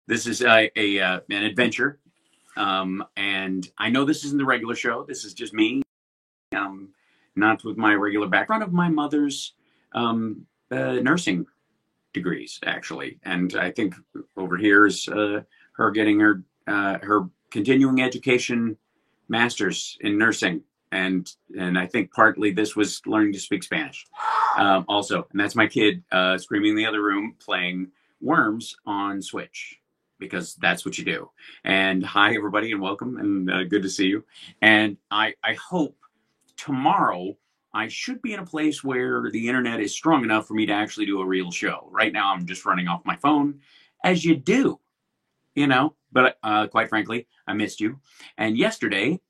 This is an adventure, and I know this isn't the regular show. This is just me, not with my regular background of my mother's nursing degrees, actually. And I think over here is her getting her continuing education master's in nursing, and I think partly this was learning to speak Spanish, also. And that's my kid screaming in the other room playing Worms on Switch because that's what you do. And hi everybody and welcome and good to see you. And I hope tomorrow I should be in a place where the internet is strong enough for me to actually do a real show. Right now I'm just running off my phone, as you do, you know. But quite frankly, I missed you. And yesterday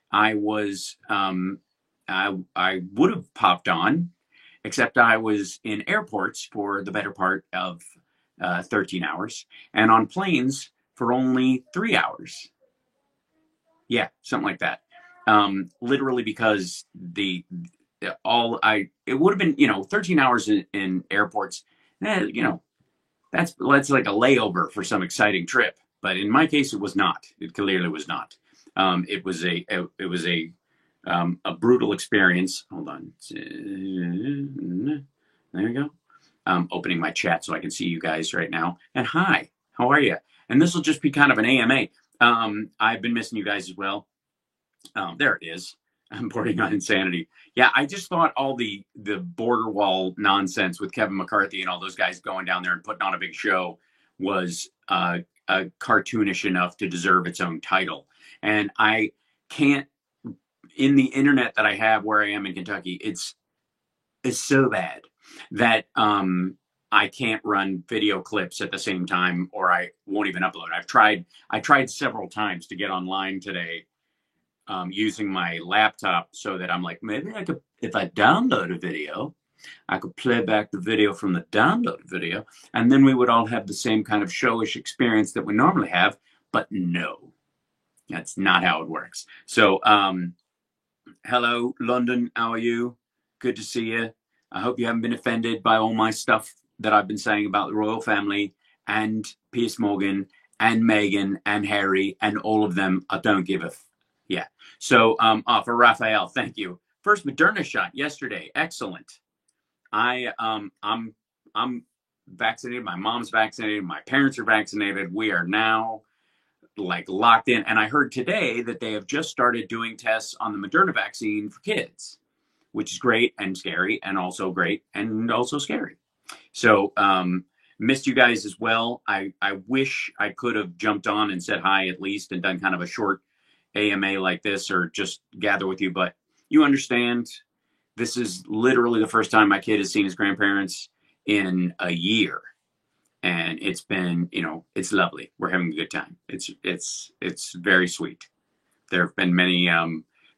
I was I would have popped on, except I was in airports for the better part of 13 hours and on planes for only 3 hours. Yeah, something like that. Literally because the all I it would have been 13 hours in airports. You know that's like a layover for some exciting trip. But in my case, it was not. It clearly was not. It was a brutal experience. Hold on. There we go. Opening my chat so I can see you guys right now. And hi, how are you? And this will just be kind of an AMA. I've been missing you guys as well. There it is. I'm bordering on insanity. Yeah, I just thought all the border wall nonsense with Kevin McCarthy and all those guys going down there and putting on a big show was cartoonish enough to deserve its own title. And I can't, in the internet that I have where I am in Kentucky, it's so bad that I can't run video clips at the same time, or I won't even upload. I tried several times to get online today using my laptop so that I'm like, maybe I could, if I download a video, I could play back the video from the downloaded video, and then we would all have the same kind of showish experience that we normally have. But no, that's not how it works. So, hello, London. How are you? Good to see you. I hope you haven't been offended by all my stuff that I've been saying about the royal family and Piers Morgan and Meghan and Harry and all of them. I don't give a yeah. So, for Raphael, thank you. First Moderna shot yesterday. Excellent. I'm vaccinated. My mom's vaccinated. My parents are vaccinated. We are now like locked in. And I heard today that they have just started doing tests on the Moderna vaccine for kids, which is great and scary, and also great and also scary. So missed you guys as well. I wish I could have jumped on and said hi at least and done kind of a short AMA like this or just gather with you, but you understand this is literally the first time my kid has seen his grandparents in a year. And it's been, it's lovely. We're having a good time. It's very sweet. There have been many,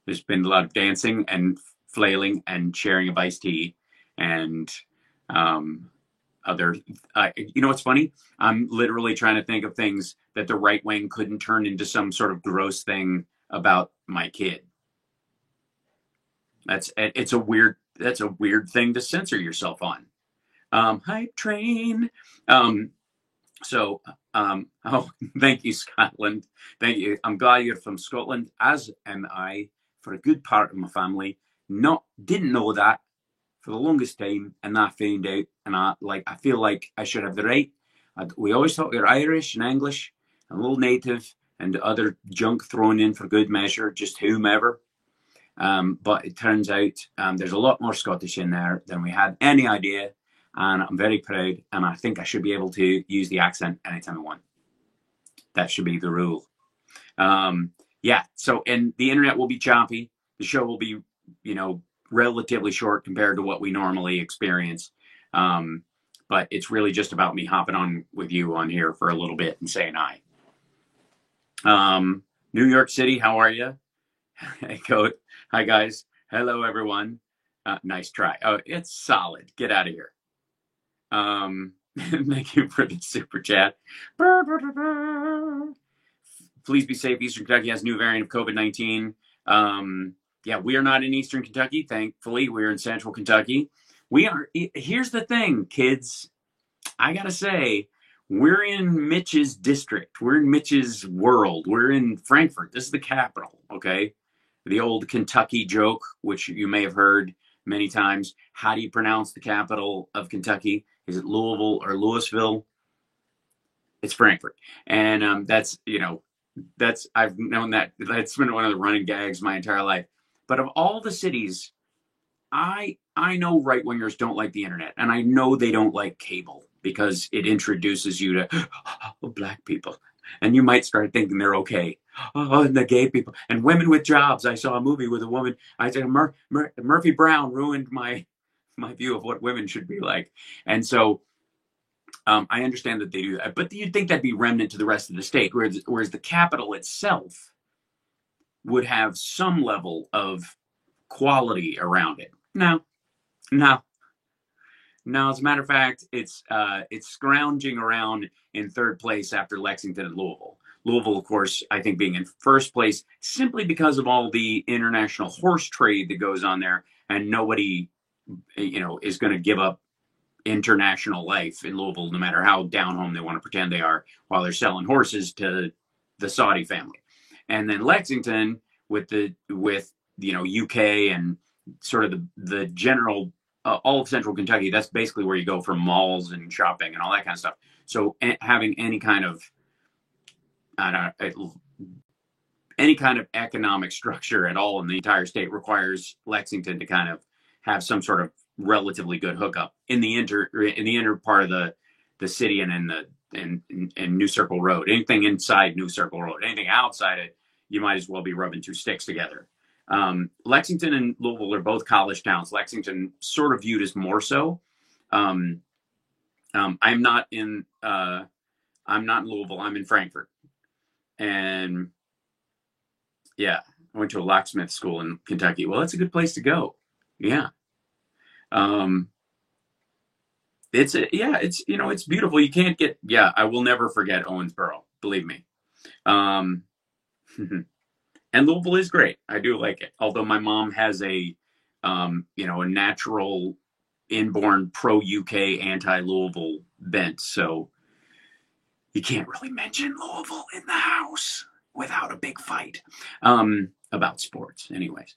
there's been a lot of dancing and flailing and sharing of iced tea and other, what's funny? I'm literally trying to think of things that the right wing couldn't turn into some sort of gross thing about my kid. That's a weird thing to censor yourself on. Hype train. Oh, thank you, Scotland. Thank you. I'm glad you're from Scotland, as am I, for a good part of my family. Didn't know that for the longest time, and I found out, and I feel like I should have the right. We always thought we were Irish and English, and a little native, and other junk thrown in for good measure, just whomever. But it turns out there's a lot more Scottish in there than we had any idea. And I'm very proud, and I think I should be able to use the accent anytime I want. That should be the rule. Yeah, so, and the internet will be choppy. The show will be, relatively short compared to what we normally experience. But it's really just about me hopping on with you on here for a little bit and saying hi. New York City, how are you? Hi, guys. Hello, everyone. Nice try. Oh, it's solid. Get out of here. Thank you for the super chat. Please be safe. Eastern Kentucky has a new variant of COVID-19. Yeah, we are not in Eastern Kentucky. Thankfully, we're in Central Kentucky. Here's the thing, kids. I gotta say, We're in Mitch's district. We're in Mitch's world. We're in Frankfurt. This is the capital, okay? The old Kentucky joke, which you may have heard many times. How do you pronounce the capital of Kentucky? Is it Louisville or Louisville? It's Frankfurt. And that's, I've known that. That's been one of the running gags my entire life. But of all the cities, I know right wingers don't like the internet, and I know they don't like cable because it introduces you to black people, and you might start thinking they're okay. Oh, and the gay people and women with jobs. I saw a movie with a woman. I said Murphy Brown ruined my view of what women should be like, and so I understand that they do that. But you'd think that'd be remnant to the rest of the state, whereas the capital itself would have some level of quality around it. No, no, no. As a matter of fact, it's scrounging around in third place after Lexington and Louisville. Louisville, of course, I think being in first place simply because of all the international horse trade that goes on there, and nobody, is going to give up international life in Louisville, no matter how down home they want to pretend they are, while they're selling horses to the Saudi family. And then Lexington with UK and sort of the general all of central Kentucky. That's basically where you go for malls and shopping and all that kind of stuff. So having any kind of any kind of economic structure at all in the entire state requires Lexington to kind of have some sort of relatively good hookup in the inner part of the city and in New Circle Road. Anything inside New Circle Road, anything outside it, you might as well be rubbing two sticks together. Lexington and Louisville are both college towns. Lexington sort of viewed as more so. I'm not in Louisville. I'm in Frankfurt, and yeah, I went to a locksmith school in Kentucky. Well, that's a good place to go. Yeah. It's beautiful. You can't get, I will never forget Owensboro, believe me. And Louisville is great. I do like it. Although my mom has a natural inborn pro UK anti Louisville bent. So you can't really mention Louisville in the house without a big fight, about sports anyways.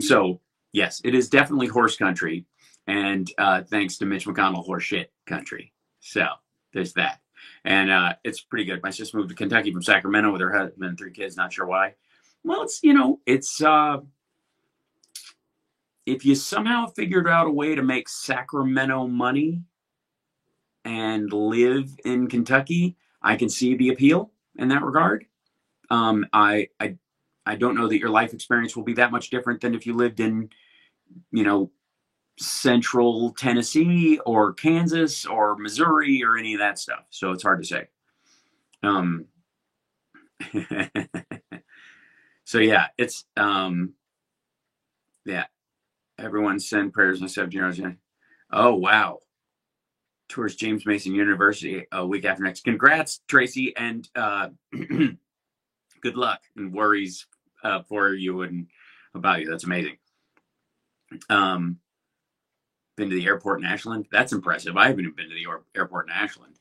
So yes, it is definitely horse country. And thanks to Mitch McConnell, horse shit country. So there's that. And it's pretty good. My sister moved to Kentucky from Sacramento with her husband and 3 kids. Not sure why. Well, it's if you somehow figured out a way to make Sacramento money and live in Kentucky, I can see the appeal in that regard. I don't know that your life experience will be that much different than if you lived in, central Tennessee or Kansas or Missouri or any of that stuff. So it's hard to say. So yeah, it's everyone send prayers and stuff. Oh wow. Tours James Mason University a week after next. Congrats, Tracy, and good luck and worries for you and about you. That's amazing. Been to the airport in Ashland. That's impressive. I haven't even been to the airport in Ashland.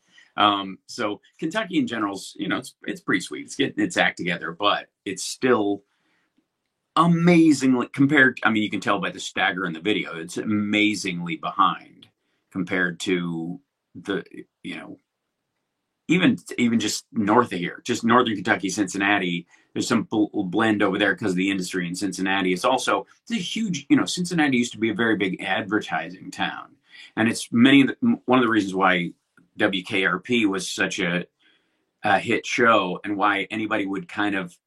So Kentucky in general, it's pretty sweet. It's getting its act together, but it's still amazingly compared. I mean, you can tell by the stagger in the video. It's amazingly behind compared to the, even just north of here, just northern Kentucky, Cincinnati. There's some blend over there because of the industry in Cincinnati. It's a huge, Cincinnati used to be a very big advertising town. And it's one of the reasons why WKRP was such a hit show and why anybody would kind of,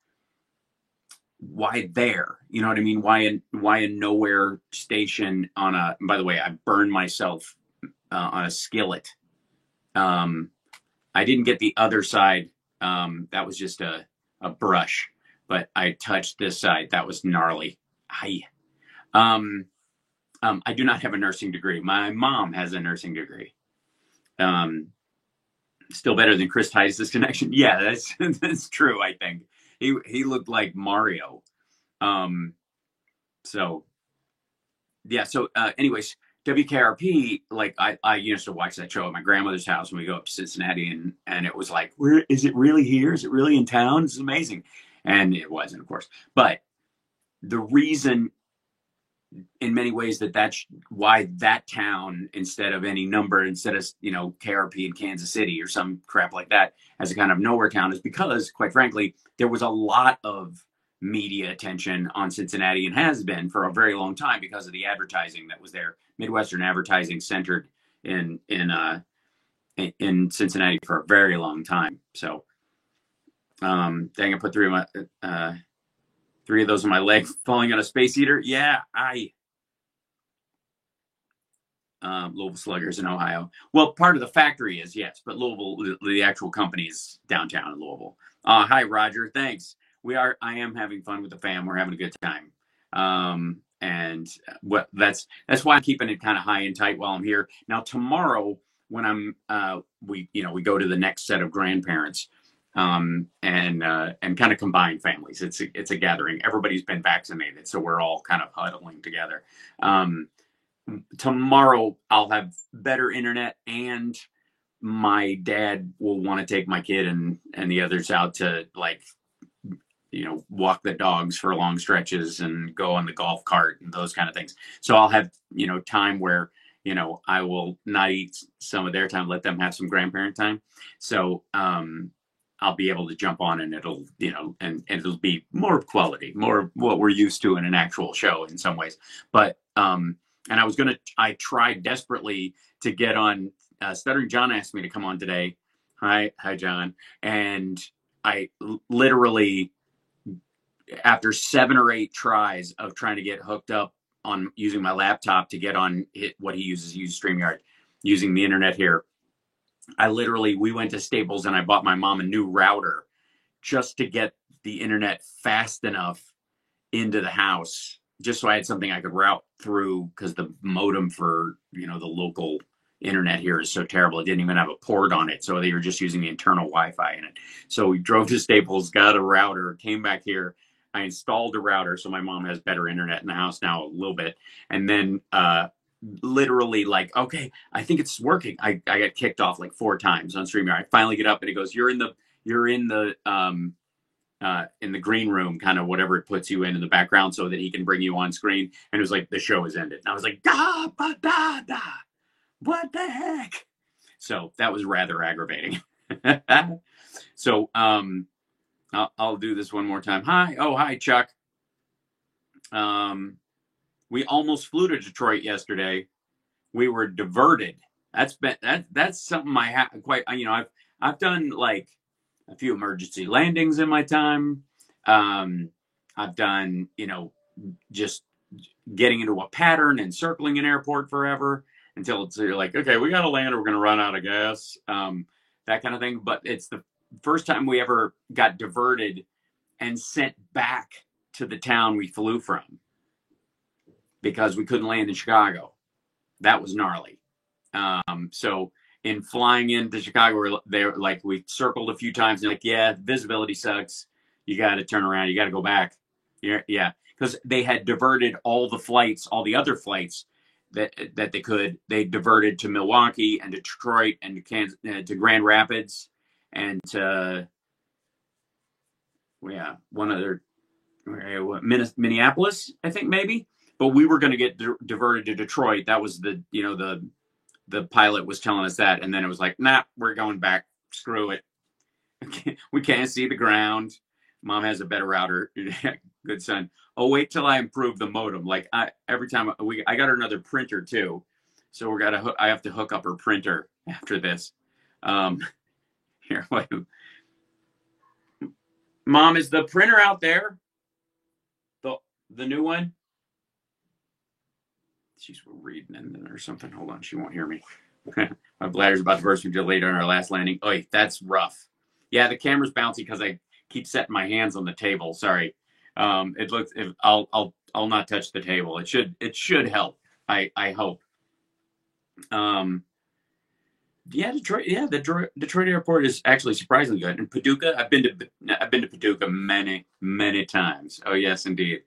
why there? You know what I mean? Why a nowhere station by the way, I burned myself on a skillet. I didn't get the other side. That was just a brush, but I touched this side. That was gnarly. I do not have a nursing degree. My mom has a nursing degree. Still better than Chris Titus' connection. Yeah, that's true. I think he looked like Mario. So yeah. So anyways, WKRP, like I used to watch that show at my grandmother's house when we go up to Cincinnati, and it was like, where is it really here? Is it really in town? It's amazing. And it wasn't, of course. But the reason in many ways that's why that town, instead of any number, instead of, KRP in Kansas City or some crap like that, as a kind of nowhere town, is because, quite frankly, there was a lot of media attention on Cincinnati, and has been for a very long time, because of the advertising that was there. Midwestern advertising centered in Cincinnati for a very long time. So dang, I put three of those on my leg falling on a space heater. Yeah, Louisville Sluggers in Ohio. Well, part of the factory is, yes, but Louisville, the actual company is downtown in Louisville. Hi, Roger. Thanks. I am having fun with the fam. We're having a good time. And that's why I'm keeping it kind of high and tight while I'm here. Now, tomorrow, when we go to the next set of grandparents, and kind of combined families. It's a gathering. Everybody's been vaccinated, so we're all kind of huddling together. Tomorrow I'll have better internet, and my dad will want to take my kid and the others out to, like, walk the dogs for long stretches and go on the golf cart and those kind of things. So I'll have, time where, I will not eat some of their time, let them have some grandparent time. So, I'll be able to jump on, and it'll, and it'll be more quality, more what we're used to in an actual show in some ways. But, and I tried desperately to get on. Stuttering John asked me to come on today. Hi, John. And I literally, after 7 or 8 tries of trying to get hooked up on using my laptop to get on what he uses StreamYard, using the internet here, we went to Staples and I bought my mom a new router just to get the internet fast enough into the house, just so I had something I could route through, because the modem for, the local internet here is so terrible. It didn't even have a port on it. So they were just using the internal Wi-Fi in it. So we drove to Staples, got a router, came back here. I installed a router, so my mom has better internet in the house now, a little bit. And then literally, like, okay, I think it's working. I got kicked off like 4 times on StreamYard. I finally get up and it goes, you're in the green room, kind of whatever it puts you in the background, so that he can bring you on screen. And it was like, the show is ended. And I was like, da, ba, da, da. What the heck? So that was rather aggravating. So I'll do this one more time. Hi, Chuck. We almost flew to Detroit yesterday. We were diverted. That's something I have quite. I've done like a few emergency landings in my time. I've done, just getting into a pattern and circling an airport forever until you're like, okay, we got to land or we're going to run out of gas. That kind of thing. But it's the first time we ever got diverted and sent back to the town we flew from, because we couldn't land in Chicago. That was gnarly. So in flying into Chicago, we circled a few times and like, yeah, visibility sucks. You got to turn around. You got to go back. Yeah. Because they had diverted all the other flights that they could. They diverted to Milwaukee and Detroit and to Kansas, to Grand Rapids, and to, one other, Minneapolis, I think, maybe. But we were going to get diverted to Detroit. That was the pilot was telling us that. And then it was like, nah, we're going back. Screw it. We can't see the ground. Mom has a better router. Good son. Oh, wait till I improve the modem. Like every time I got her another printer too. So I have to hook up her printer after this. Here, wait. Mom, is the printer out there? The new one? She's reading in or something. Hold on, she won't hear me. My bladder's about to burst. We delayed on our last landing. Oh, that's rough. Yeah, the camera's bouncy because I keep setting my hands on the table. Sorry. It looks. I'll not touch the table. It should help. I hope. Yeah, Detroit. Yeah, the Detroit airport is actually surprisingly good. And Paducah, I've been to Paducah many times. Oh yes, indeed.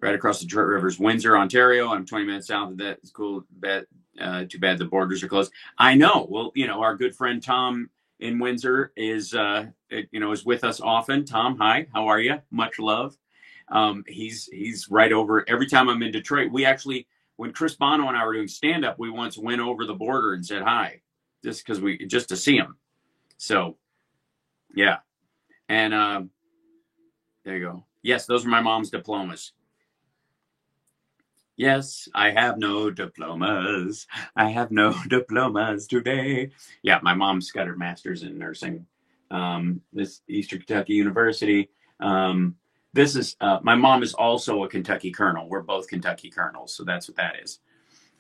right across the Detroit River is Windsor, Ontario. I'm 20 minutes south of that. It's cool. Too bad the borders are closed. I know. Well, our good friend Tom in Windsor is is with us often. Tom, hi, how are you? Much love. He's right over. Every time I'm in Detroit, when Chris Bono and I were doing stand up, we once went over the border and said hi, just to see him. So, yeah, and there you go. Yes, those are my mom's diplomas. Yes, I have no diplomas. I have no diplomas today. Yeah, my mom's got her master's in nursing. This Eastern Kentucky University. This is my mom is also a Kentucky Colonel. We're both Kentucky Colonels, so that's what that is.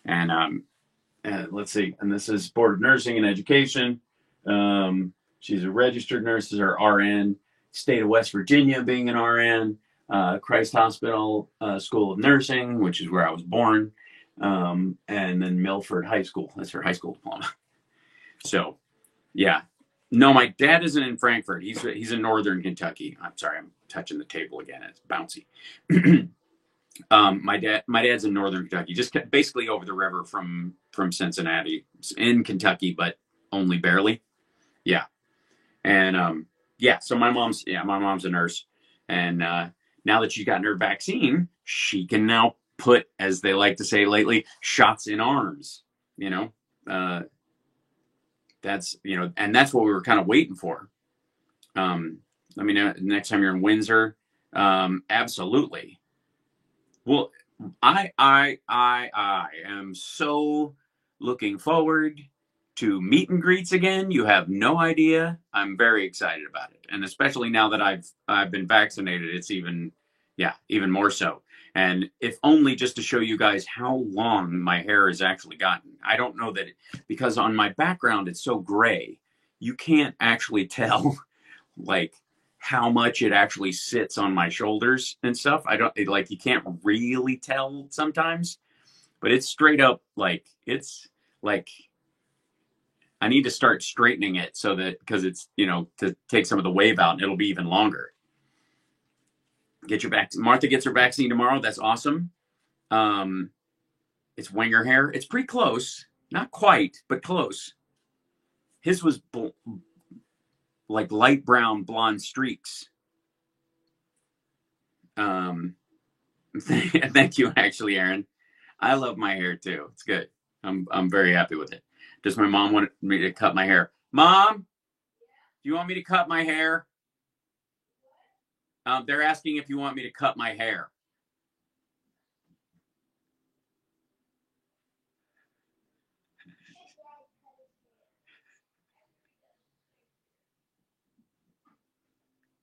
And let's see. And this is Board of Nursing and Education. She's a registered nurse, is her RN. State of West Virginia, being an RN. Christ Hospital School of Nursing, which is where I was born, and then Milford High School. That's her high school diploma. So, yeah. No, my dad isn't in Frankfort. He's in Northern Kentucky. I'm sorry, I'm touching the table again. It's bouncy. My dad's in Northern Kentucky, just basically over the river from Cincinnati. It's in Kentucky, but only barely. Yeah, and yeah. So my mom's a nurse, and now that she's gotten her vaccine, she can now put, as they like to say lately, shots in arms. That's and that's what we were kind of waiting for. Next time you're in Windsor, absolutely. Well, I am so looking forward to meet and greets again. You have no idea. I'm very excited about it, and especially now that I've been vaccinated, it's even more so. And if only just to show you guys how long my hair has actually gotten. I don't know that because on my background it's so gray, you can't actually tell like how much it actually sits on my shoulders and stuff. You can't really tell sometimes, but it's straight up it's like I need to start straightening it so that, because it's, to take some of the wave out and it'll be even longer. Martha gets her vaccine tomorrow. That's awesome. It's winger hair. It's pretty close. Not quite, but close. His was like light brown blonde streaks. Thank you, actually, Aaron. I love my hair too. It's good. I'm very happy with it. Does my mom want me to cut my hair? Mom, do you want me to cut my hair? They're asking if you want me to cut my hair.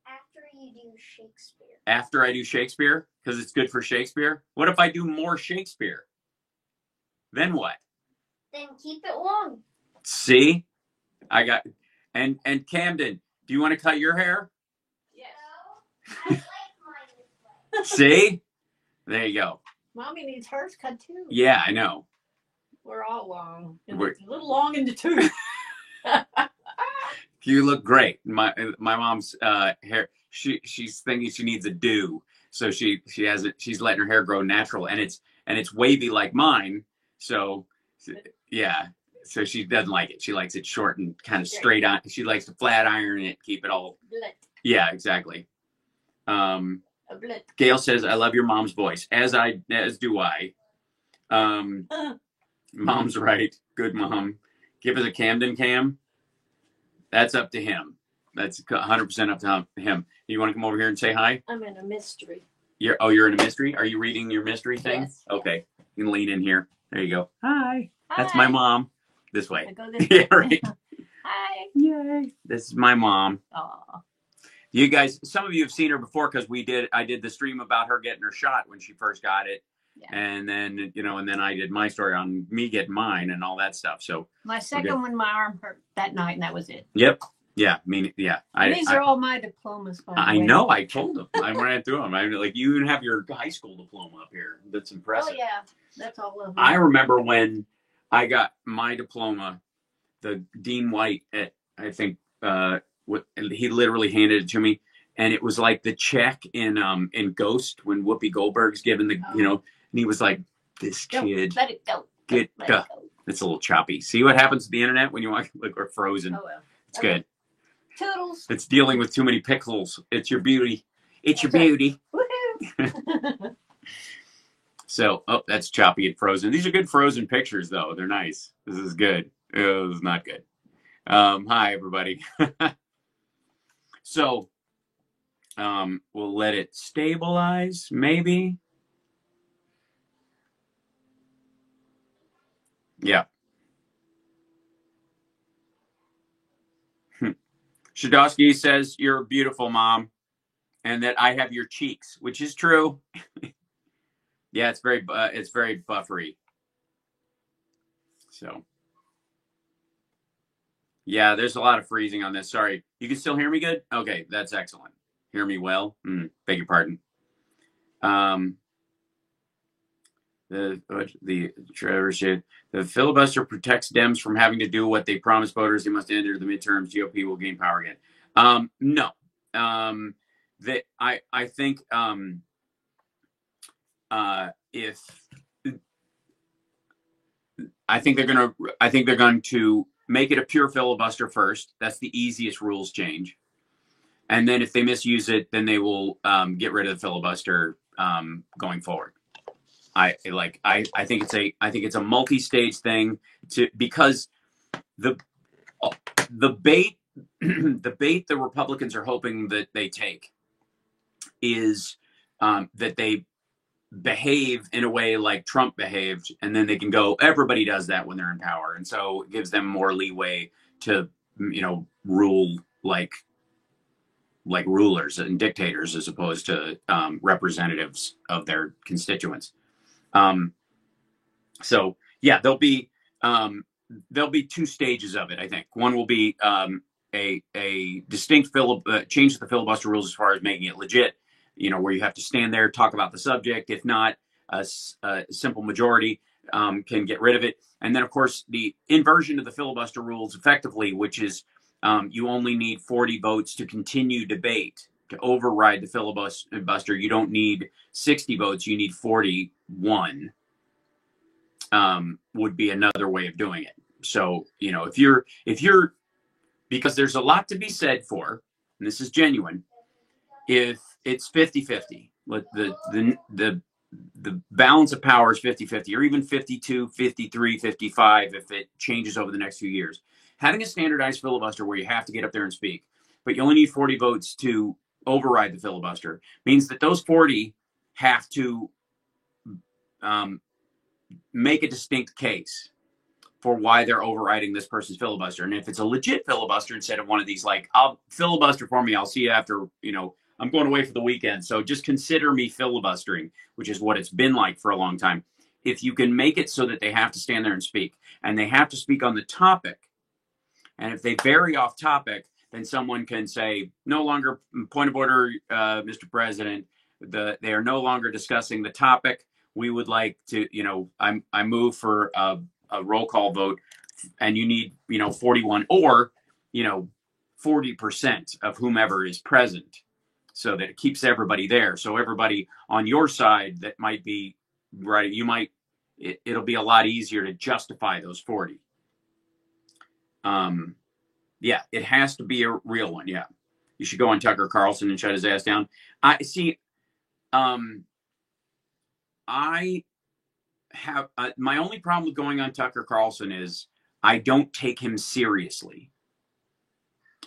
After you do Shakespeare. After I do Shakespeare? Because it's good for Shakespeare? What if I do more Shakespeare? Then what? Then keep it long. See? I got... And Camden, do you want to cut your hair? Yes. I like mine this way. See? There you go. Mommy needs hers cut too. Yeah, I know. We're all long. It's a little long in the tooth. You look great. My mom's hair. She's thinking she needs a do, so she's letting her hair grow natural, and it's wavy like mine. So yeah, so she doesn't like it. She likes it short and kind of straight on. She likes to flat iron it, keep it all. Blit. Yeah, exactly. Gail says, "I love your mom's voice," as do I. Mom's right. Good mom. Give us a Camden cam. That's up to him. That's 100% up to him. You want to come over here and say hi? I'm in a mystery. You're in a mystery? Are you reading your mystery thing? Yes. Okay. You can lean in here. There you go. Hi. Hi. That's my mom. This way. I go this way. Yeah, right. Hi. Yay. This is my mom. Aw. You guys, some of you have seen her before because I did the stream about her getting her shot when she first got it. Yeah. And then, and then I did my story on me getting mine and all that stuff. So my second one, my arm hurt that night, and that was it. Yep. Yeah. Yeah. These are all my diplomas. I know. I told them. I ran through them. I'm like, you even have your high school diploma up here. That's impressive. Oh yeah, that's all of them. I remember when I got my diploma, the Dean White at, I think, he literally handed it to me, and it was like the check in Ghost when Whoopi Goldberg's given the and he was like, this kid, let it go. Get let it go. It's a little choppy. See what happens to the internet when you watch or Frozen. Oh well. It's good. Toodles. It's dealing with too many pixels. It's your beauty. It's your beauty. Woohoo! So, that's choppy at Frozen. These are good Frozen pictures, though. They're nice. This is good. This is not good. Hi, everybody. So, we'll let it stabilize, maybe. Yeah. Shadowski says, you're beautiful, Mom, and that I have your cheeks, which is true. Yeah, it's very buffery. So, yeah, there's a lot of freezing on this. Sorry. You can still hear me good? Okay, that's excellent. Hear me well? Beg your pardon. The filibuster protects Dems from having to do what they promised voters. They must enter the midterms. GOP will gain power again. No. That I think if I think they're going to make it a pure filibuster first. That's the easiest rules change. And then if they misuse it, then they will get rid of the filibuster going forward. I think it's a multi-stage thing because the bait the Republicans are hoping that they take is that they behave in a way like Trump behaved, and then they can go, everybody does that when they're in power, and so it gives them more leeway to rule like rulers and dictators as opposed to representatives of their constituents. So yeah, there'll be two stages of it. I think one will be a distinct change to the filibuster rules as far as making it legit. Where you have to stand there, talk about the subject. If not, a simple majority can get rid of it. And then, of course, the inversion of the filibuster rules effectively, which is you only need 40 votes to continue debate, to override the filibuster. You don't need 60 votes. You need 41. Would be another way of doing it. So, if you're, because there's a lot to be said for, and this is genuine, if it's 50-50, the balance of power is 50-50, or even 52, 53, 55, if it changes over the next few years. Having a standardized filibuster where you have to get up there and speak, but you only need 40 votes to override the filibuster, means that those 40 have to make a distinct case for why they're overriding this person's filibuster. And if it's a legit filibuster instead of one of these, like, I'll filibuster for me, I'll see you after, I'm going away for the weekend, so just consider me filibustering, which is what it's been like for a long time. If you can make it so that they have to stand there and speak, and they have to speak on the topic, and if they vary off topic, then someone can say, no longer, point of order, Mr. President, they are no longer discussing the topic. We would like to, I move for a roll call vote, and you need, 41 or, 40% of whomever is present, so that it keeps everybody there. So everybody on your side that might be right, it'll be a lot easier to justify those 40. Yeah, it has to be a real one. Yeah, you should go on Tucker Carlson and shut his ass down. I see. I have my only problem with going on Tucker Carlson is I don't take him seriously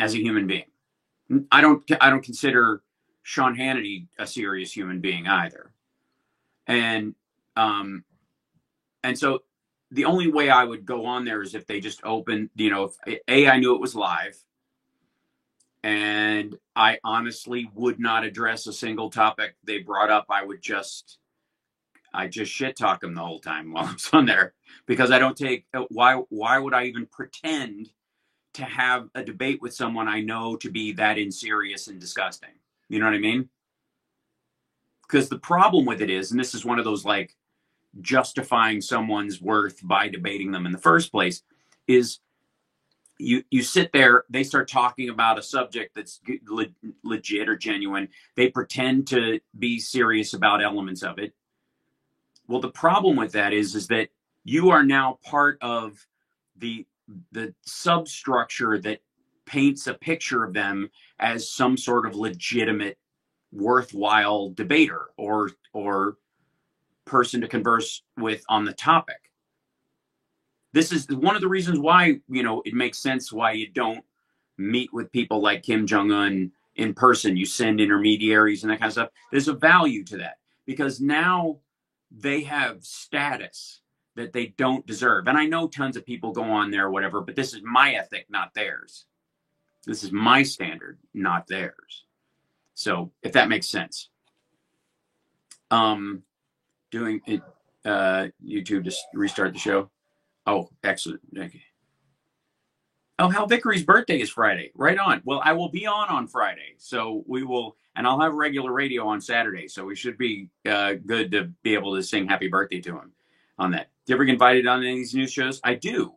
as a human being. I don't consider Sean Hannity a serious human being either. And so the only way I would go on there is if they just opened, if I knew it was live, and I honestly would not address a single topic they brought up. I just shit talk them the whole time while I'm on there, because I don't take, why would I even pretend to have a debate with someone I know to be that inserious and disgusting? You know what I mean? Because the problem with it is, and this is one of those like justifying someone's worth by debating them in the first place, is you sit there, they start talking about a subject that's legit or genuine. They pretend to be serious about elements of it. Well, the problem with that is that you are now part of the substructure that paints a picture of them as some sort of legitimate, worthwhile debater or person to converse with on the topic. This is one of the reasons why, it makes sense why you don't meet with people like Kim Jong-un in person. You send intermediaries and that kind of stuff. There's a value to that because now they have status that they don't deserve. And I know tons of people go on there or whatever, but this is my ethic, not theirs. This is my standard, not theirs. So if that makes sense. Doing it, YouTube to restart the show. Oh, excellent. Okay. Oh, Hal Vickery's birthday is Friday. Right on. Well, I will be on Friday. So we will, and I'll have regular radio on Saturday. So we should be good to be able to sing happy birthday to him on that. Do you ever get invited on any of these news shows? I do.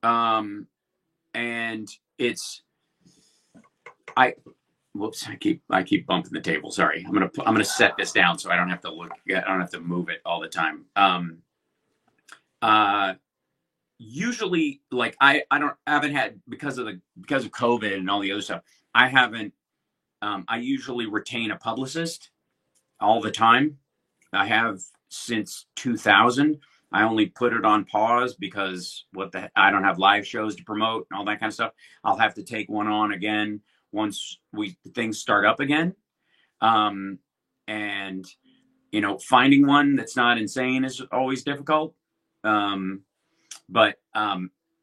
And it's, whoops, I keep bumping the table. Sorry. I'm going to set this down so I don't have to I don't have to move it all the time. Usually, like I haven't had because of COVID and all the other stuff. I haven't. I usually retain a publicist all the time. I have since 2000. I only put it on pause because I don't have live shows to promote and all that kind of stuff. I'll have to take one on again once things start up again. And finding one that's not insane is always difficult. But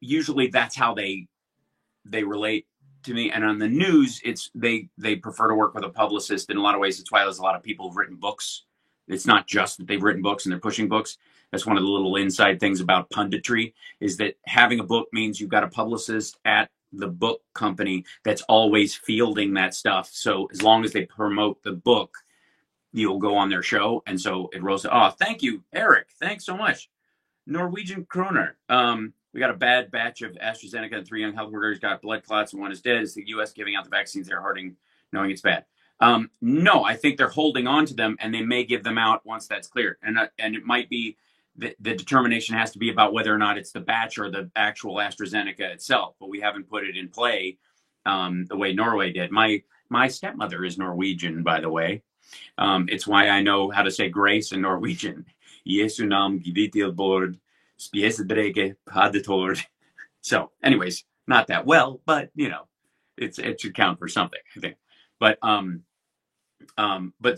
usually that's how they relate to me. And on the news, they prefer to work with a publicist in a lot of ways. It's why there's a lot of people who've written books. It's not just that they've written books and they're pushing books. That's one of the little inside things about punditry is that having a book means you've got a publicist at the book company that's always fielding that stuff. So as long as they promote the book, you'll go on their show. And so it rolls. Oh, thank you, Eric. Thanks so much. Norwegian Kroner. We got a bad batch of AstraZeneca and 3 young health workers got blood clots and 1 is dead. Is the U.S. giving out the vaccines they're hoarding, knowing it's bad? No, I think they're holding on to them, and they may give them out once that's cleared. And it might be the determination has to be about whether or not it's the batch or the actual AstraZeneca itself. But we haven't put it in play the way Norway did. My stepmother is Norwegian, by the way. It's why I know how to say grace in Norwegian. Jesu namn givit bord, spiesedrege padetor. So, anyways, not that well, but it should count for something, I think. But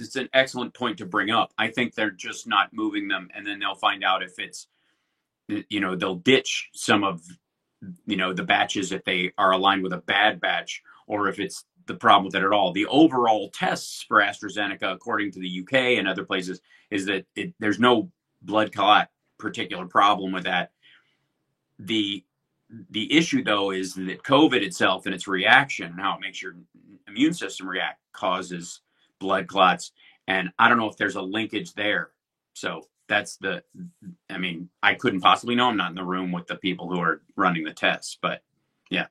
it's an excellent point to bring up. I think they're just not moving them, and then they'll find out if it's, they'll ditch some of, the batches if they are aligned with a bad batch, or if it's the problem with it at all. The overall tests for AstraZeneca, according to the UK and other places, is that there's no blood clot particular problem with that. The issue, though, is that COVID itself and its reaction, how it makes your immune system react, causes blood clots. And I don't know if there's a linkage there. So that's I couldn't possibly know. I'm not in the room with the people who are running the tests, but yeah.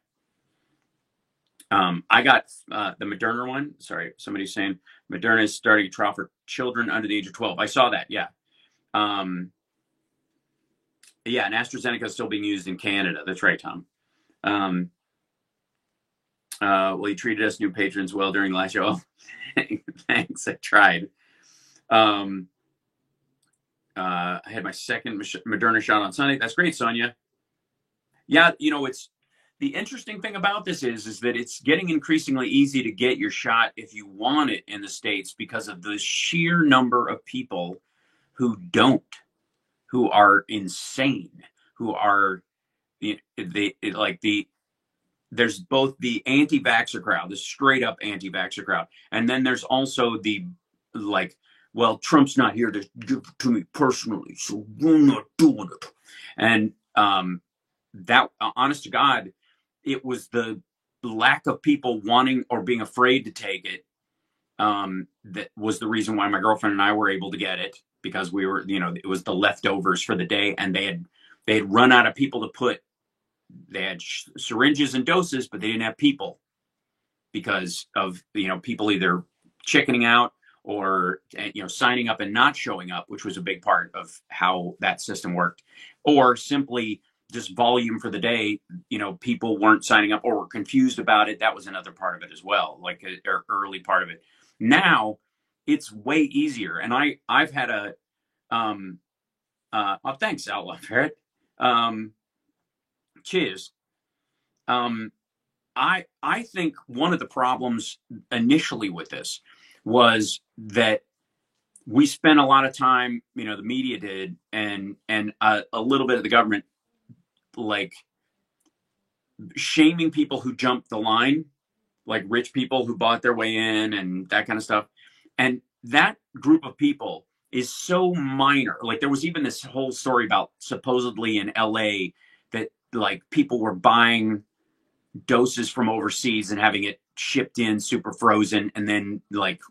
I got the Moderna one. Sorry, somebody's saying Moderna is starting a trial for children under the age of 12. I saw that. Yeah. Yeah, and AstraZeneca is still being used in Canada. That's right, Tom. Well, you treated us new patrons well during the last show. Thanks, I tried. I had my second Moderna shot on Sunday. That's great, Sonia. Yeah, it's the interesting thing about this is that it's getting increasingly easy to get your shot if you want it in the States because of the sheer number of people who don't, who are insane, who are there's both the anti-vaxxer crowd, the straight up anti-vaxxer crowd, and then there's also the well, Trump's not here to give it to me personally, so we're not doing it. And that, honest to God, it was the lack of people wanting or being afraid to take it that was the reason why my girlfriend and I were able to get it, because we were, it was the leftovers for the day, and they had run out of people to put they had syringes and doses, but they didn't have people because of, people either chickening out or, signing up and not showing up, which was a big part of how that system worked, or simply just volume for the day. People weren't signing up or were confused about it. That was another part of it as well, like an early part of it. Now it's way easier. And I've had a, oh, thanks, Outlaw Ferret. Cheers. I think one of the problems initially with this was that we spent a lot of time, the media did, and a little bit of the government, like shaming people who jumped the line, like rich people who bought their way in and that kind of stuff. And that group of people is so minor. Like there was even this whole story about supposedly in LA that like people were buying doses from overseas and having it shipped in super frozen, and then like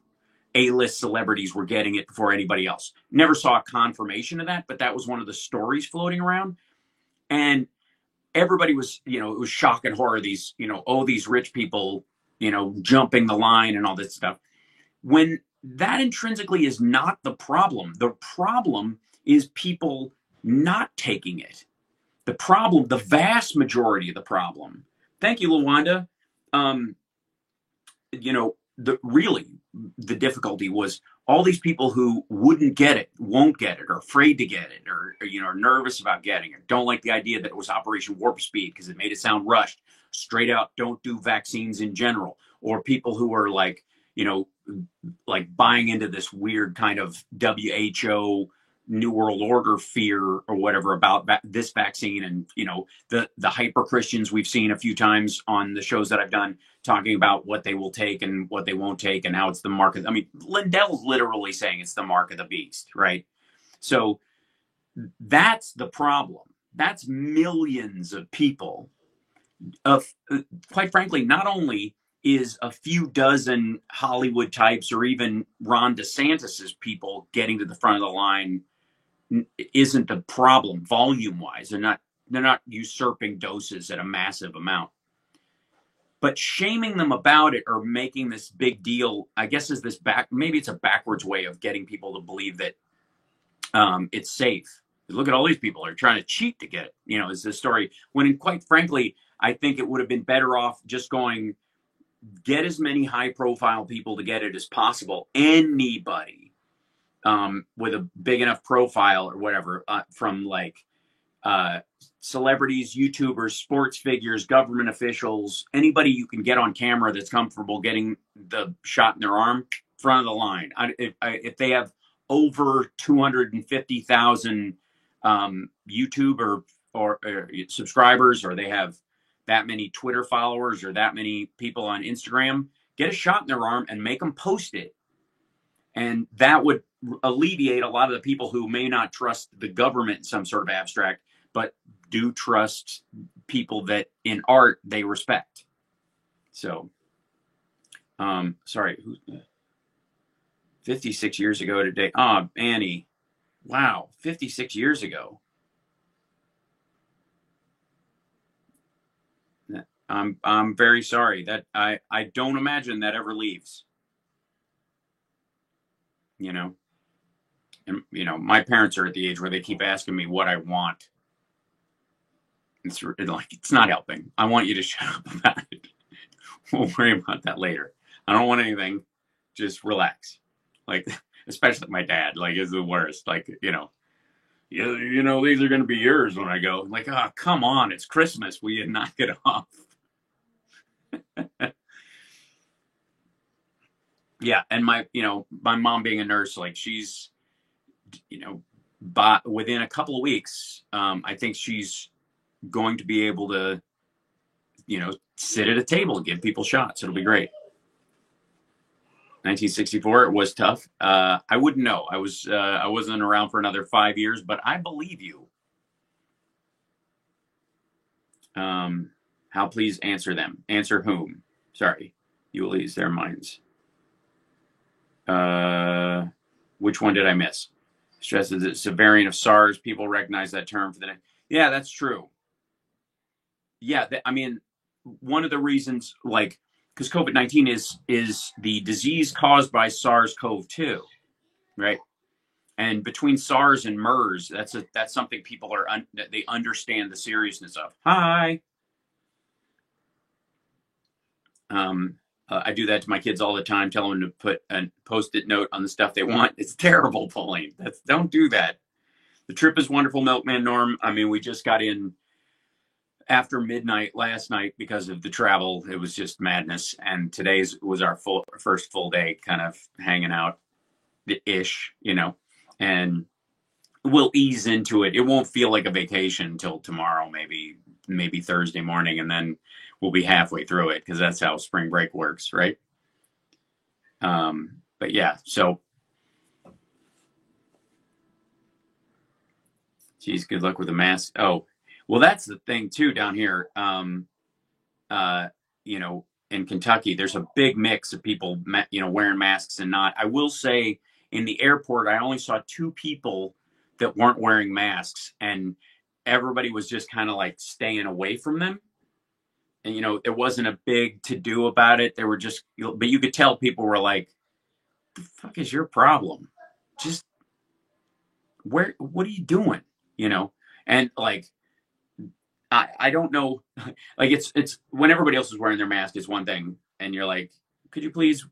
A-list celebrities were getting it before anybody else. Never saw a confirmation of that, but that was one of the stories floating around. And everybody was, it was shock and horror. These, these rich people, jumping the line and all this stuff. When that intrinsically is not the problem. The problem is people not taking it. The problem, the vast majority of the problem. Thank you, Lawanda. The difficulty was all these people who wouldn't get it, won't get it, or afraid to get it, or are nervous about getting it, don't like the idea that it was Operation Warp Speed because it made it sound rushed. Straight out, don't do vaccines in general. Or people who are like, like buying into this weird kind of WHO New World Order fear or whatever about this vaccine, and the hyper Christians we've seen a few times on the shows that I've done talking about what they will take and what they won't take and how it's the mark of, Lindell's literally saying it's the mark of the beast, right? So that's the problem. That's millions of people. Quite frankly, not only is a few dozen Hollywood types or even Ron DeSantis's people getting to the front of the line isn't the problem volume wise. They're not usurping doses at a massive amount, but shaming them about it or making this big deal, I guess, is this maybe it's a backwards way of getting people to believe that it's safe. Look at all these people are trying to cheat to get it, is this story, when quite frankly, I think it would have been better off just going, get as many high profile people to get it as possible. Anybody with a big enough profile or whatever, from like celebrities, YouTubers, sports figures, government officials, anybody you can get on camera that's comfortable getting the shot in their arm, front of the line. If they have over 250,000 YouTube or subscribers, or they have that many Twitter followers or that many people on Instagram, get a shot in their arm and make them post it. And that would alleviate a lot of the people who may not trust the government in some sort of abstract, but do trust people that in art they respect. So, sorry, 56 years ago today. Oh, Annie. Wow, 56 years ago. I'm very sorry that I don't imagine that ever leaves. And my parents are at the age where they keep asking me what I want. It's like, it's not helping. I want you to shut up about it. We'll worry about that later. I don't want anything. Just relax. Like, especially my dad, like, is the worst. Like, these are going to be yours when I go. Like, oh, come on. It's Christmas. Will you knock it off? Yeah. And my mom being a nurse, like she's, within a couple of weeks, I think she's going to be able to, sit at a table and give people shots. It'll be great. 1964, it was tough. I wouldn't know. I wasn't around for another 5 years, but I believe you. How please answer them. Answer whom? Sorry. You will ease their minds. Which one did I miss? Stresses it's a variant of SARS. People recognize that term for the name. Yeah, that's true. yeah, I mean, one of the reasons, like, because COVID-19 is the disease caused by SARS-CoV-2, right? And between SARS and MERS, that's something people they understand the seriousness of. Hi. I do that to my kids all the time, tell them to put a Post-it note on the stuff they want. It's terrible, Pauline. Don't do that. The trip is wonderful, Milkman Norm. I mean, we just got in after midnight last night because of the travel. It was just madness. And today's was our first full day kind of hanging out ish, and we'll ease into it. It won't feel like a vacation until tomorrow, maybe Thursday morning, and then we'll be halfway through it because that's how spring break works, right? But yeah, so geez, good luck with the mask. Oh, well, that's the thing too down here. In Kentucky, there's a big mix of people, wearing masks and not. I will say, in the airport, I only saw 2 people that weren't wearing masks, and everybody was just kind of like staying away from them. And there wasn't a big to do about it. They were just, but you could tell people were like, "The fuck is your problem? Just what are you doing?" And like, I don't know, like it's when everybody else is wearing their mask is one thing, and you're like, could you please,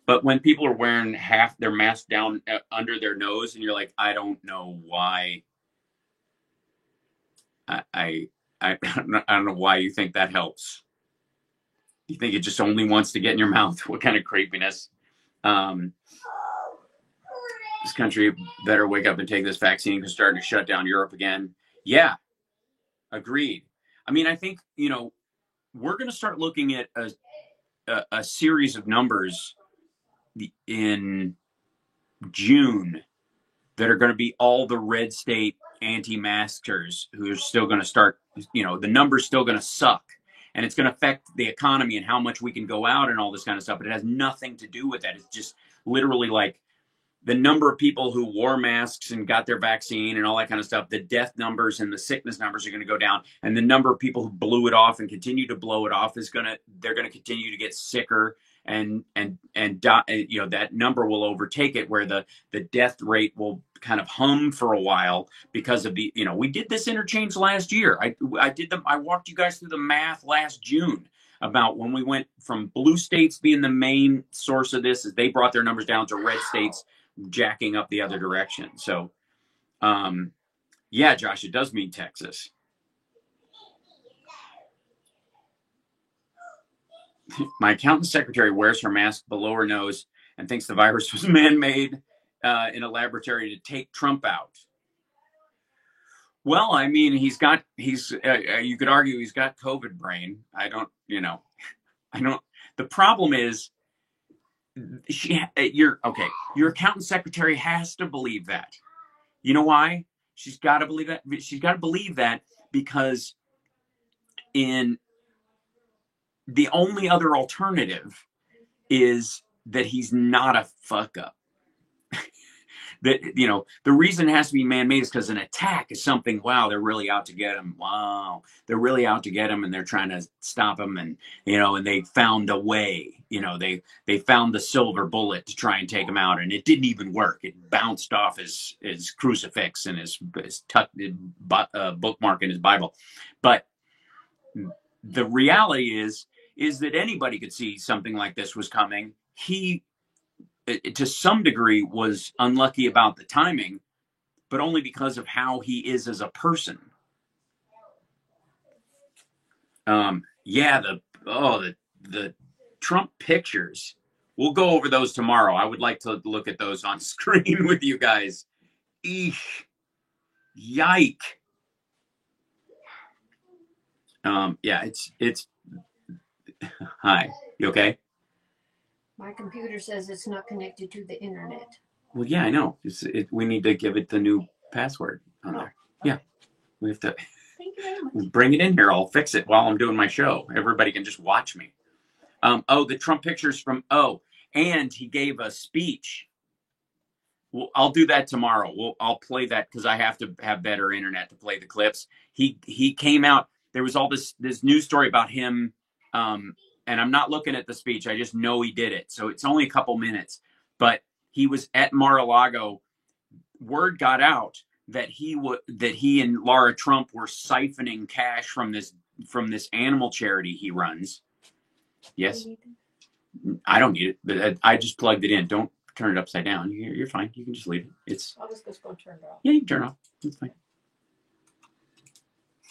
but when people are wearing half their mask down under their nose, and you're like, I don't know why. I don't know why you think that helps. You think it just only wants to get in your mouth? What kind of creepiness? This country better wake up and take this vaccine because starting to shut down Europe again. Yeah, agreed. I mean, I think, we're going to start looking at a series of numbers in June that are going to be all the red state anti-maskers who are still going to start, the number's still going to suck. And it's going to affect the economy and how much we can go out and all this kind of stuff. But it has nothing to do with that. It's just literally like the number of people who wore masks and got their vaccine and all that kind of stuff. The death numbers and the sickness numbers are going to go down. And the number of people who blew it off and continue to blow it off they're going to continue to get sicker. And die, that number will overtake it, where the death rate will kind of hum for a while because of the, we did this interchange last year. I walked you guys through the math last June about when we went from blue states being the main source of this, as they brought their numbers down, to red states jacking up the other direction. So, yeah, Josh, it does mean Texas. My accountant secretary wears her mask below her nose and thinks the virus was man-made in a laboratory to take Trump out. Well, I mean, you could argue he's got COVID brain. The problem is your accountant secretary has to believe that. You know why? She's got to believe that. She's got to believe that because the only other alternative is that he's not a fuck up. That, the reason it has to be man-made is because an attack is something, wow, they're really out to get him. Wow, they're really out to get him, and they're trying to stop him, and, and they found a way. They found the silver bullet to try and take him out, and it didn't even work. It bounced off his crucifix and his bookmark in his Bible. But the reality is that anybody could see something like this was coming. He, to some degree, was unlucky about the timing, but only because of how he is as a person. The Trump pictures. We'll go over those tomorrow. I would like to look at those on screen with you guys. Eesh. Yike. It's hi. You okay? My computer says it's not connected to the internet. Well, yeah, I know. We need to give it the new password on there. Yeah. We have to Thank you very much. bring it in here. I'll fix it while I'm doing my show. Everybody can just watch me. The Trump pictures from, and he gave a speech. Well, I'll do that tomorrow. I'll play that because I have to have better internet to play the clips. He came out. there was all this news story about him. And I'm not looking at the speech. I just know he did it. So it's only a couple minutes, but he was at Mar-a-Lago. Word got out that he and Lara Trump were siphoning cash from this animal charity he runs. Yes. I don't need it, but I just plugged it in. Don't turn it upside down. You're fine. You can just leave it. I was just going to turn it off. Yeah, you can turn it off. It's fine.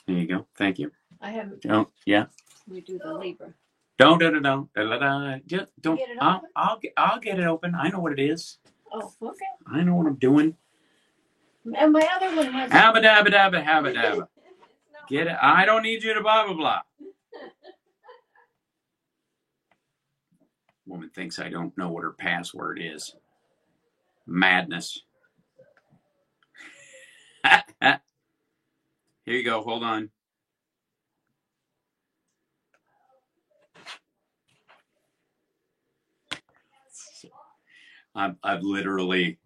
There you go. Thank you. I haven't. Yeah. We do the Libra. Don't. Just don't. Get it I'll get it open. I know what it is. Oh, okay. I know what I'm doing. And my other one has. Habba dabba dabba habba dabba. Get it. I don't need you to blah blah blah. Woman thinks I don't know what her password is. Madness. Here you go. Hold on. I've literally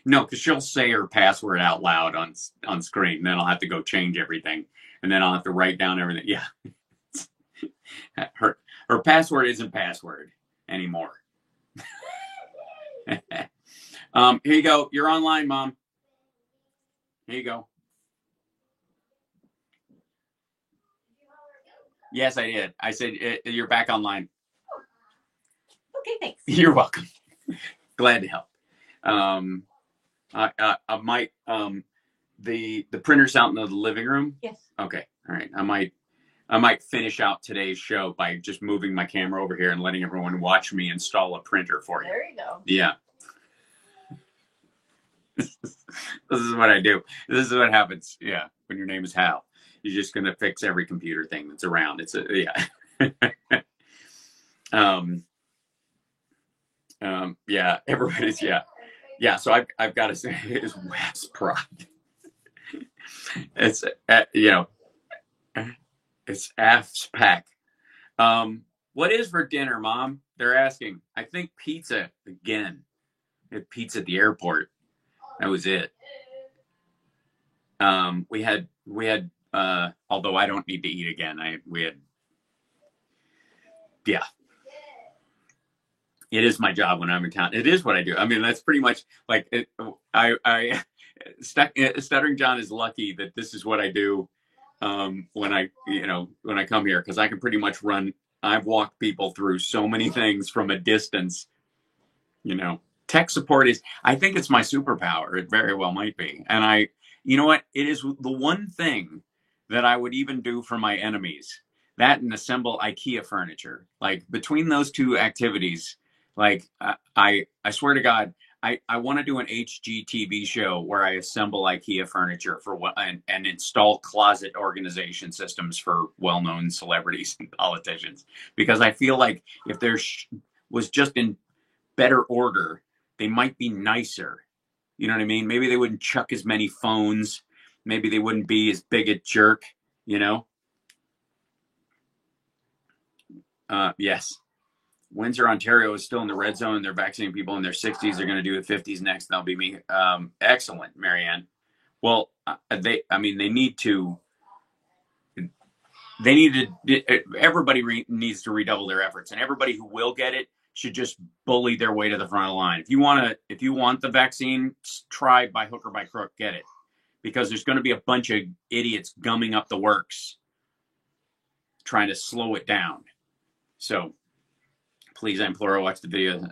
no, because she'll say her password out loud on screen, and then I'll have to go change everything, and then I'll have to write down everything. Yeah, her password isn't password anymore. Here you go. You're online, Mom. Here you go. Yes, I did. I said you're back online. Okay, thanks. You're welcome. Glad to help. I might the printer's out in the living room. Yes. Okay. All right. I might finish out today's show by just moving my camera over here and letting everyone watch me install a printer for you. There you go. Yeah. This is what I do. This is what happens. Yeah. When your name is Hal, you're just going to fix every computer thing that's around. Yeah. Yeah, everybody's, yeah. So I've got to say it is Web's pride. It's, it's F's pack. What is for dinner, Mom? They're asking. I think pizza again. We had pizza at the airport. That was it. We had, although I don't need to eat again. Yeah. It is my job when I'm in town. It is what I do. I mean, that's pretty much like it. Stuttering John is lucky that this is what I do when I come here, because I can pretty much run. I've walked people through so many things from a distance. Tech support is, I think it's my superpower. It very well might be. And you know what? It is the one thing that I would even do for my enemies. That and assemble IKEA furniture. Like between those two activities, like I swear to God, I want to do an HGTV show where I assemble IKEA furniture for and install closet organization systems for well-known celebrities and politicians, because I feel like if there was just in better order, they might be nicer. You know what I mean? Maybe they wouldn't chuck as many phones. Maybe they wouldn't be as big a jerk. Yes. Windsor, Ontario is still in the red zone. They're vaccinating people in their 60s. They're going to do the 50s next. That'll be me. Excellent, Marianne. Well, they need to. Everybody needs to redouble their efforts, and everybody who will get it should just bully their way to the front of the line. If you want the vaccine, try by hook or by crook, get it, because there's going to be a bunch of idiots gumming up the works, trying to slow it down. So, please, I implore, watch the video.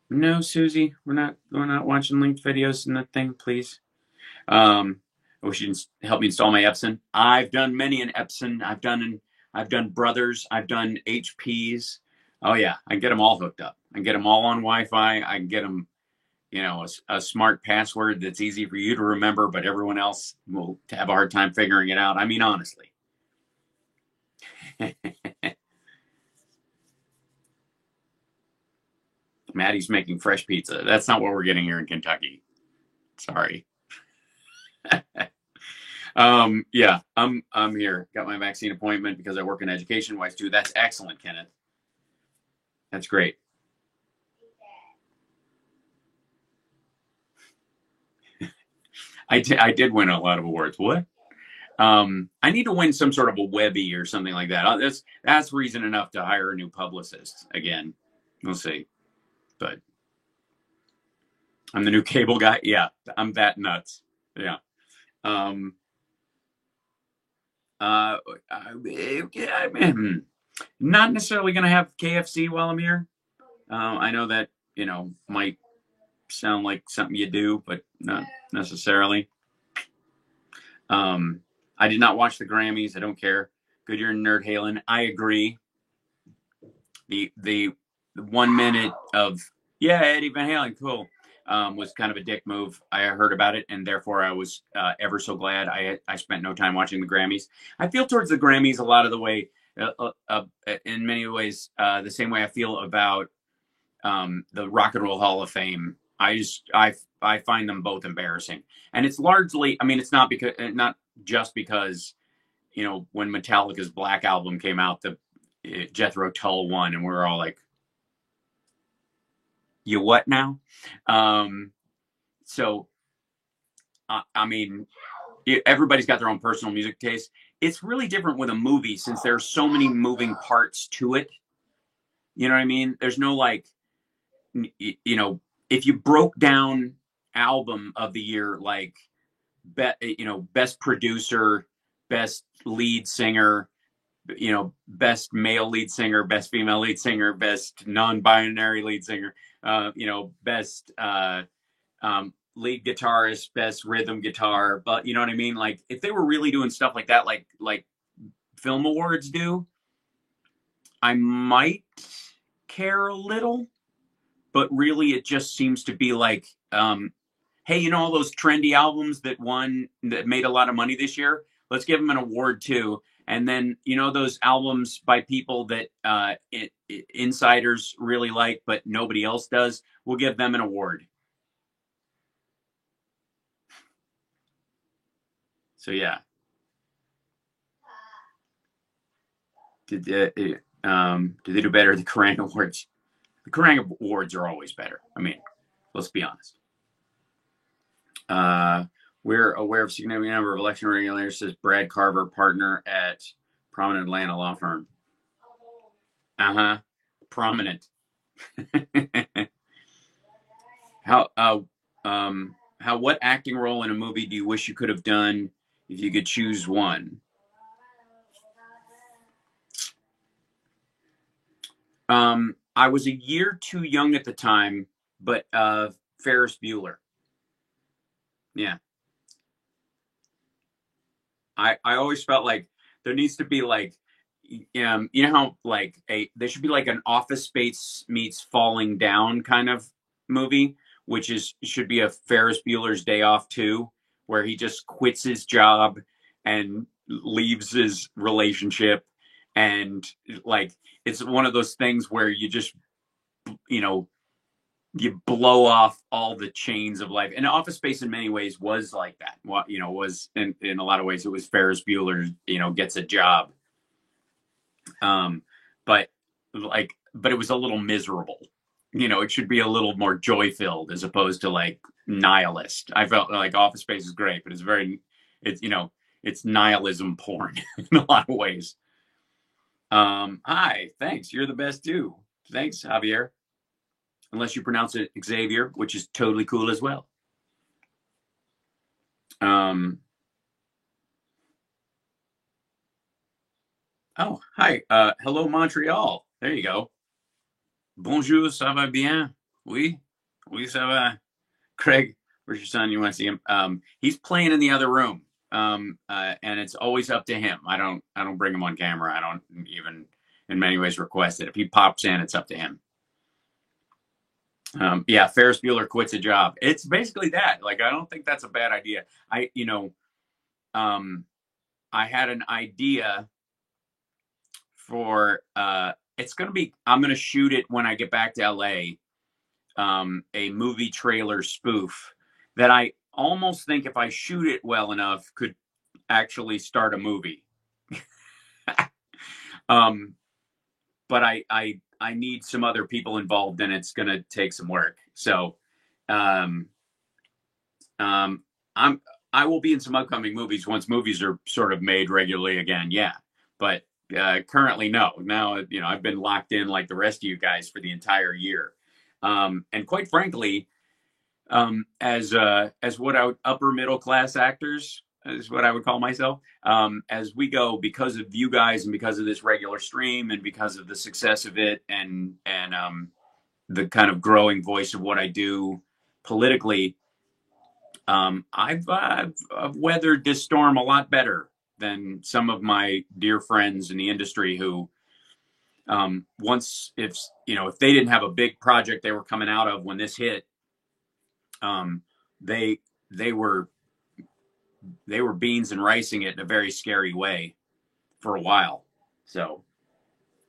No, Susie, we're not watching linked videos and that thing, please. I wish you can help me install my Epson. I've done many an Epson. I've done Brothers. I've done HPs. Oh yeah, I can get them all hooked up. I can get them all on Wi-Fi. I can get them, a smart password that's easy for you to remember, but everyone else will have a hard time figuring it out. I mean, honestly. Maddie's making fresh pizza. That's not what we're getting here in Kentucky. Sorry. Yeah, I'm here. Got my vaccine appointment because I work in education wise too. That's excellent, Kenneth. That's great. I did win a lot of awards. What? I need to win some sort of a Webby or something like that. That's reason enough to hire a new publicist again. We'll see. But I'm the new cable guy. Yeah, I'm that nuts. Yeah. Um, yeah, man, not necessarily going to have KFC while I'm here. I know that, might sound like something you do, but not necessarily. I did not watch the Grammys. I don't care. Goodyear and Nerd Halen. I agree. The 1 minute of Eddie Van Halen, cool, was kind of a dick move. I heard about it, and therefore I was ever so glad I spent no time watching the Grammys. I feel towards the Grammys a lot of the way, in many ways, the same way I feel about the Rock and Roll Hall of Fame. I find them both embarrassing, and it's largely. I mean, it's not just because when Metallica's Black Album came out, Jethro Tull won, and we were all like, "You what now?" So, I mean, everybody's got their own personal music taste. It's really different with a movie since there are so many moving parts to it. You know what I mean? There's no like, if you broke down album of the year, like, best producer, best lead singer, best male lead singer, best female lead singer, best non-binary lead singer, best lead guitarist, best rhythm guitar. But you know what I mean? Like, if they were really doing stuff like that, like film awards do, I might care a little. But really, it just seems to be like, hey, all those trendy albums that made a lot of money this year? Let's give them an award too. And then, those albums by people that insiders really like, but nobody else does, we'll give them an award. So, yeah. Did they do better at the Kerrang Awards? The Kerrang Awards are always better. I mean, let's be honest. We're aware of a significant number of election regulators, says Brad Carver, partner at prominent Atlanta law firm. Prominent. What acting role in a movie do you wish you could have done if you could choose one? I was a year too young at the time, but Ferris Bueller. Yeah. I always felt like there needs to be like, how like there should be like an Office Space meets Falling Down kind of movie, which should be a Ferris Bueller's Day Off 2, where he just quits his job and leaves his relationship, and like it's one of those things where you just you blow off all the chains of life. And Office Space in many ways was like that. Was in a lot of ways it was Ferris Bueller, gets a job. But it was a little miserable. It should be a little more joy filled as opposed to like nihilist. I felt like Office Space is great, but it's nihilism porn in a lot of ways. Hi, thanks. You're the best too. Thanks, Javier. Unless you pronounce it Xavier, which is totally cool as well. Oh, hi. Hello, Montreal. There you go. Bonjour, ça va bien? Oui, ça va. Craig, where's your son? You want to see him? He's playing in the other room. And it's always up to him. I don't bring him on camera. I don't even, in many ways, request it. If he pops in, it's up to him. Ferris Bueller quits a job. It's basically that. Like, I don't think that's a bad idea. I had an idea for, I'm going to shoot it when I get back to LA, a movie trailer spoof that I almost think if I shoot it well enough could actually start a movie. But I need some other people involved, and it's going to take some work. So, I'm I will be in some upcoming movies once movies are sort of made regularly again. Yeah. But currently, no. Now, I've been locked in like the rest of you guys for the entire year. And quite frankly, as what I would, upper middle class actors is what I would call myself. As we go, because of you guys and because of this regular stream and because of the success of it and the kind of growing voice of what I do politically, I've weathered this storm a lot better than some of my dear friends in the industry who, once if they didn't have a big project they were coming out of when this hit, they were beans and ricing it in a very scary way for a while. So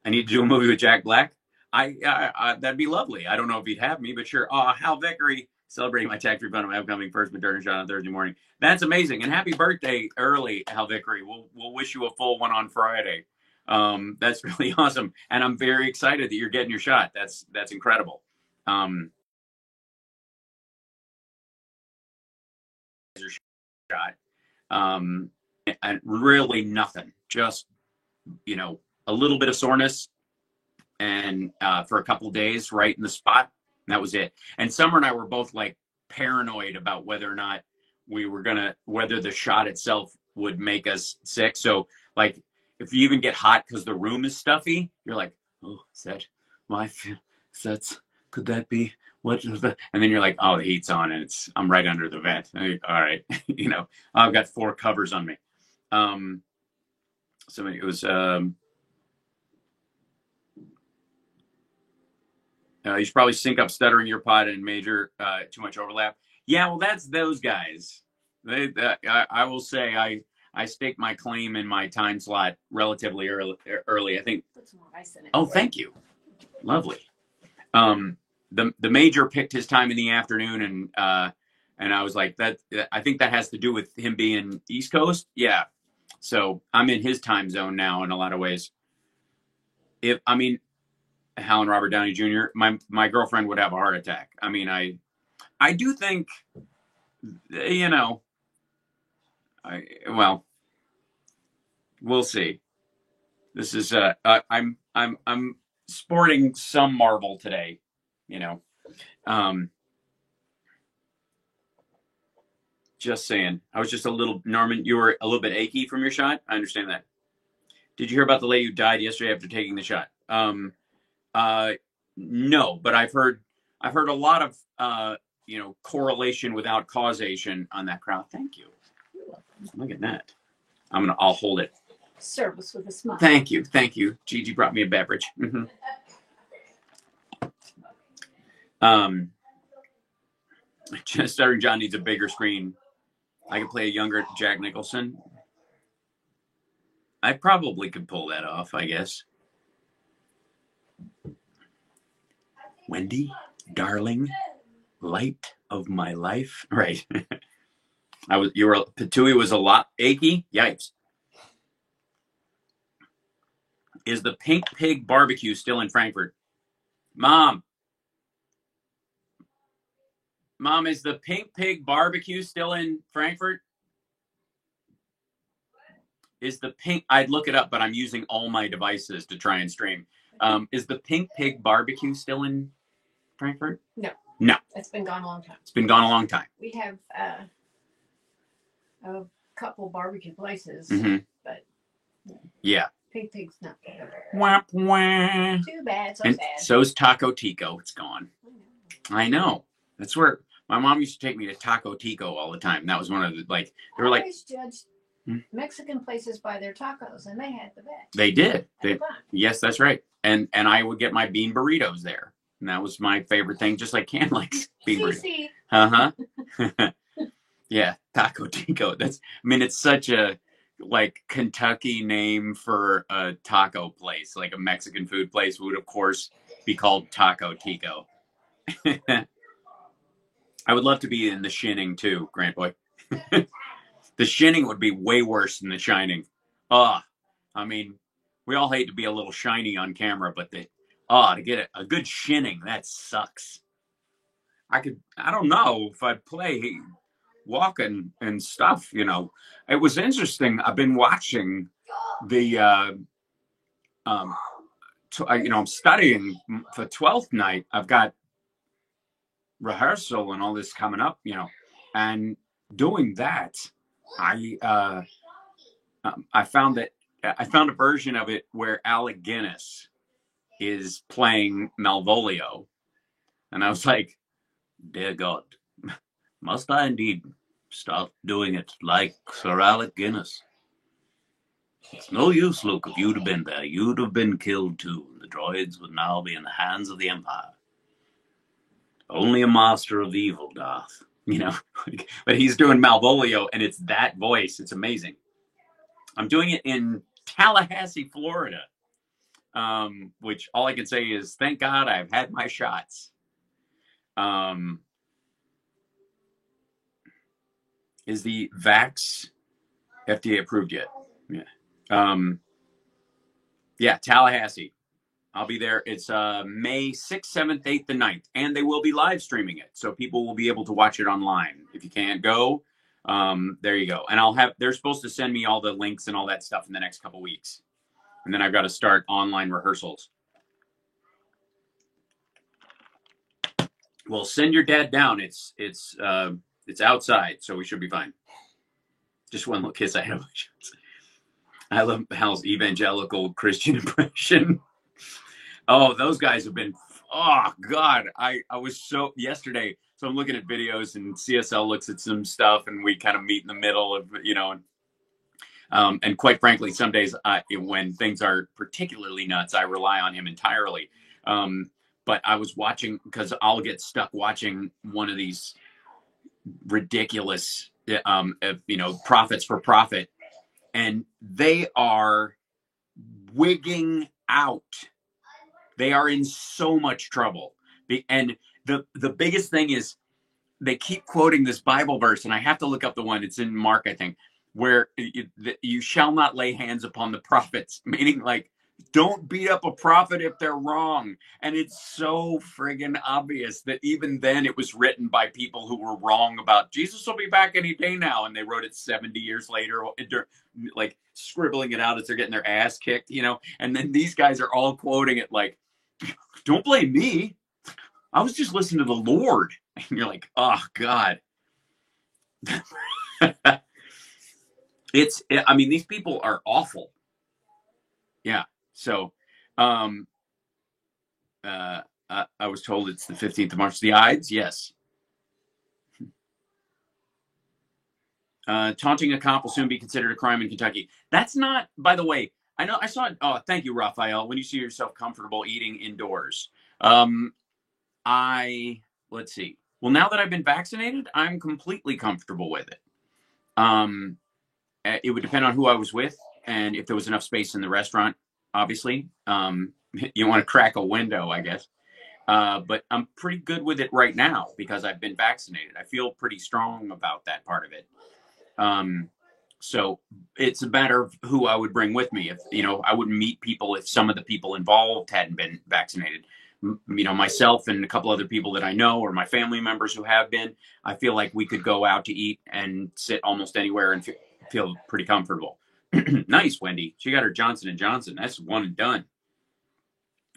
I need to do a movie with Jack Black. I that'd be lovely. I don't know if he'd have me, but sure. Hal Vickery celebrating my tax refund on my upcoming first Moderna shot on Thursday morning. That's amazing. And happy birthday early, Hal Vickery. We'll wish you a full one on Friday. That's really awesome. And I'm very excited that you're getting your shot. That's incredible. Shot. And really nothing. Just, a little bit of soreness and for a couple of days right in the spot. And that was it. And Summer and I were both like paranoid about whether or not whether the shot itself would make us sick. So like if you even get hot because the room is stuffy, you're like, oh, could that be what is that? And then you're like, oh, the heat's on and I'm right under the vent. All right. I've got 4 covers on me. So it was, you should probably sync up Stuttering Your Pod and Major, too much overlap. Yeah, well, that's those guys. I will say I staked my claim in my time slot relatively early. I think. Oh, thank you. Lovely. The Major picked his time in the afternoon, and I was like, I think that has to do with him being East Coast. Yeah. So I'm in his time zone now in a lot of ways. Hal and Robert Downey Jr., my girlfriend would have a heart attack. I do think, we'll see. This is I'm sporting some Marvel today, just saying. I was just a little, Norman, you were a little bit achy from your shot. I understand that. Did you hear about the lady who died yesterday after taking the shot? No, but I've heard a lot of correlation without causation on that crowd. Thank you. Look at that. I'll hold it. Service with a smile. Thank you. Gigi brought me a beverage. Mm-hmm. Just Stuttering John needs a bigger screen. I could play a younger Jack Nicholson. I probably could pull that off, I guess. Wendy, darling, light of my life. Right. Patui was a lot achy. Yikes. Is the Pink Pig barbecue still in Frankfurt? Mom, is the Pink Pig barbecue still in Frankfurt? I'd look it up, but I'm using all my devices to try and stream. Is the Pink Pig barbecue still in Frankfurt? No. It's been gone a long time. It's been gone a long time. We have a couple barbecue places, but yeah. Pink Pig's not there. Wah, wah. Too bad, so and sad. So's Taco Tico. It's gone. I know. That's where my mom used to take me to Taco Tico all the time. That was one of the, they were like. I always judged Mexican places by their tacos, and they had the best. They did. Yes, that's right. And I would get my bean burritos there. And that was my favorite thing, just like Cam likes bean burritos. Uh-huh. Yeah, Taco Tico. It's such a Kentucky name for a taco place, like a Mexican food place would of course be called Taco Tico. I would love to be in The Shining too, Grant Boy. The Shining would be way worse than The Shining. We all hate to be a little shiny on camera, but to get a good Shining, that sucks. I don't know if I'd play walking and stuff. You know, it was interesting. I've been watching the, I'm studying for 12th night. I've got rehearsal and all this coming up, you know, and doing that, I found a version of it where Alec Guinness is playing Malvolio, and I was like, dear God, must I indeed start doing it like Sir Alec Guinness? It's no use, Luke. If you'd have been there, you'd have been killed too. The droids would now be in the hands of the Empire. Only a master of evil, Darth. You know, but he's doing Malvolio, and it's that voice. It's amazing. I'm doing it in Tallahassee, Florida, which all I can say is, thank God I've had my shots. Is the Vax FDA approved yet? Yeah. Yeah, Tallahassee. I'll be there. It's May 6th, 7th, 8th, and 9th. And they will be live streaming it. So people will be able to watch it online. If you can't go, there you go. And they're supposed to send me all the links and all that stuff in the next couple weeks. And then I've got to start online rehearsals. Well, send your dad down. It's outside, so we should be fine. Just one little kiss. I love Hal's evangelical Christian impression. Oh, those guys have been, oh God, I was yesterday, so I'm looking at videos and CSL looks at some stuff and we kind of meet in the middle of, you know, and quite frankly, some days when things are particularly nuts, I rely on him entirely. But I was watching, because I'll get stuck watching one of these ridiculous, Prophets for Profit, and they are wigging out. They are in so much trouble. And the biggest thing is they keep quoting this Bible verse, and I have to look up the one. It's in Mark, I think, where you shall not lay hands upon the prophets, meaning like, don't beat up a prophet if they're wrong. And it's so friggin' obvious that even then it was written by people who were wrong about Jesus will be back any day now. And they wrote it 70 years later, like scribbling it out as they're getting their ass kicked, you know? And then these guys are all quoting it like, don't blame me. I was just listening to the Lord. And you're like, oh God. These people are awful. Yeah. So, I was told it's the 15th of March. The Ides, yes. Taunting a cop will soon be considered a crime in Kentucky. That's not, by the way, I know I saw it. Oh, thank you, Raphael. When you see yourself comfortable eating indoors. Let's see. Well, now that I've been vaccinated, I'm completely comfortable with it. It would depend on who I was with and if there was enough space in the restaurant, obviously. You want to crack a window, I guess. But I'm pretty good with it right now because I've been vaccinated. I feel pretty strong about that part of it. So it's a matter of who I would bring with me. If, I wouldn't meet people if some of the people involved hadn't been vaccinated. Myself and a couple other people that I know or my family members who have been, I feel like we could go out to eat and sit almost anywhere and feel pretty comfortable. Nice, Wendy. She got her Johnson & Johnson. That's one and done.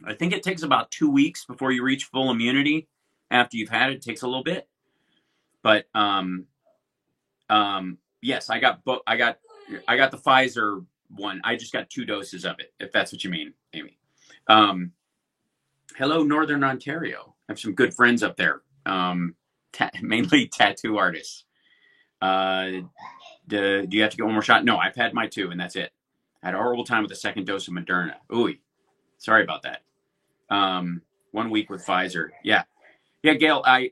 I think it takes about 2 weeks before you reach full immunity. After you've had it, it takes a little bit. But yes, I got the Pfizer one. I just got 2 doses of it, if that's what you mean, Amy. Hello, Northern Ontario. I have some good friends up there, mainly tattoo artists. Do you have to get one more shot? No, I've had my 2, and that's it. I had a horrible time with the second dose of Moderna. Ooh, sorry about that. 1 week with Pfizer. Yeah, Gail. I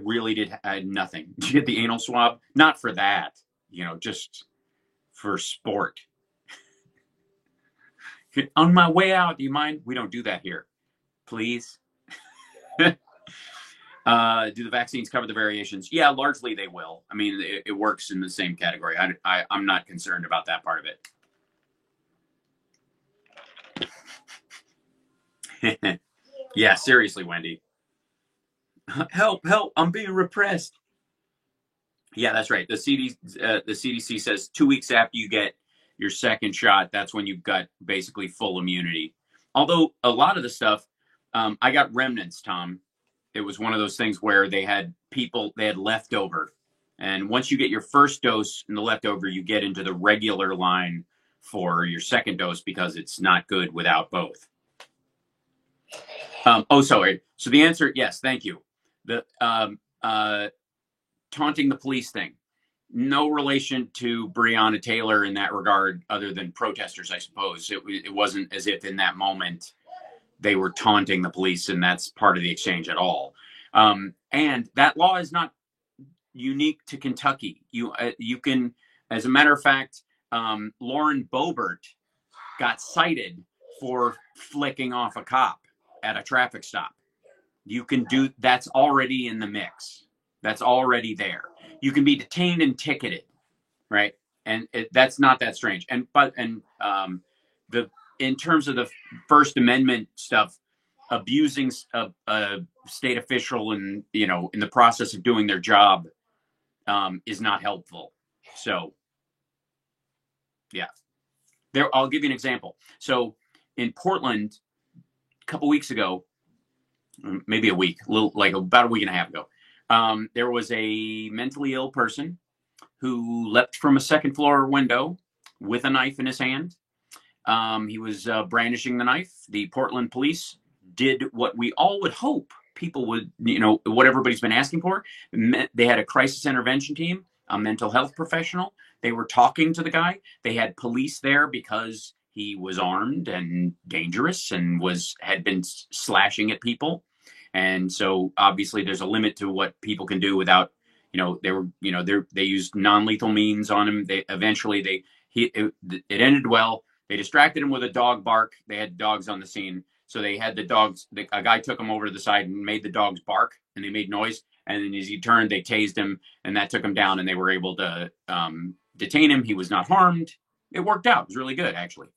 really had nothing. Did you get the anal swab? Not for that. Just for sport. On my way out, do you mind? We don't do that here. Please. Do the vaccines cover the variations? Yeah, largely they will. I mean, it works in the same category. I'm not concerned about that part of it. Yeah, seriously, Wendy. Help, help, I'm being repressed. Yeah, that's right. The CDC says 2 weeks after you get your second shot, that's when you've got basically full immunity. Although a lot of the stuff, I got remnants, Tom. It was one of those things where they had leftover. And once you get your first dose and the leftover, you get into the regular line for your second dose because it's not good without both. Sorry. So the answer, yes, thank you. The taunting the police thing. No relation to Breonna Taylor in that regard, other than protesters, I suppose. It wasn't as if in that moment they were taunting the police, and that's part of the exchange at all. And that law is not unique to Kentucky. You can, as a matter of fact, Lauren Boebert got cited for flicking off a cop at a traffic stop. You can do that's already in the mix. That's already there. You can be detained and ticketed, right? And that's not that strange. And in terms of the First Amendment stuff, abusing a state official and in the process of doing their job is not helpful. So, yeah, I'll give you an example. So, in Portland, a couple weeks ago, maybe a week, about a week and a half ago, there was a mentally ill person who leapt from a second floor window with a knife in his hand. He was brandishing the knife. The Portland police did what we all would hope people would, what everybody's been asking for. They had a crisis intervention team, a mental health professional. They were talking to the guy. They had police there because he was armed and dangerous and had been slashing at people. And so obviously there's a limit to what people can do without, they used non-lethal means on him. It ended well. They distracted him with a dog bark. They had dogs on the scene. So they had the dogs. A guy took him over to the side and made the dogs bark, and they made noise. And then as he turned, they tased him, and that took him down, and they were able to detain him. He was not harmed. It worked out. It was really good, actually.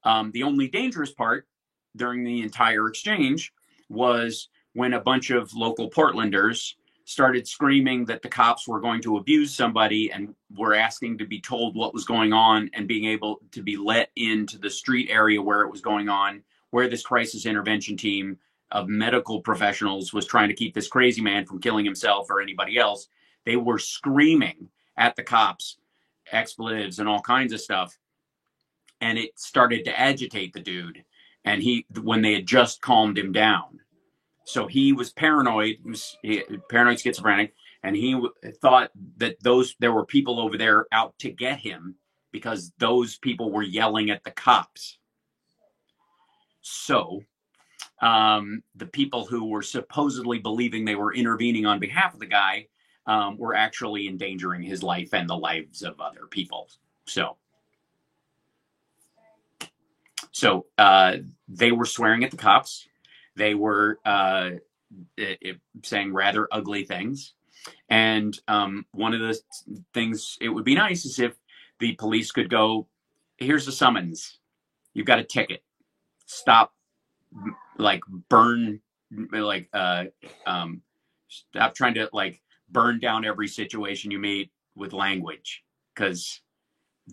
The only dangerous part during the entire exchange was when a bunch of local Portlanders started screaming that the cops were going to abuse somebody and were asking to be told what was going on and being able to be let into the street area where it was going on, where this crisis intervention team of medical professionals was trying to keep this crazy man from killing himself or anybody else. They were screaming at the cops, expletives and all kinds of stuff. And it started to agitate the dude. And when they had just calmed him down. So he was paranoid. He was paranoid schizophrenic, and he thought that there were people over there out to get him because those people were yelling at the cops. So the people who were supposedly believing they were intervening on behalf of the guy were actually endangering his life and the lives of other people. So they were swearing at the cops. They were saying rather ugly things. And one of the things it would be nice is if the police could go, here's a summons. You've got a ticket. Stop, stop trying to burn down every situation you meet with language. Because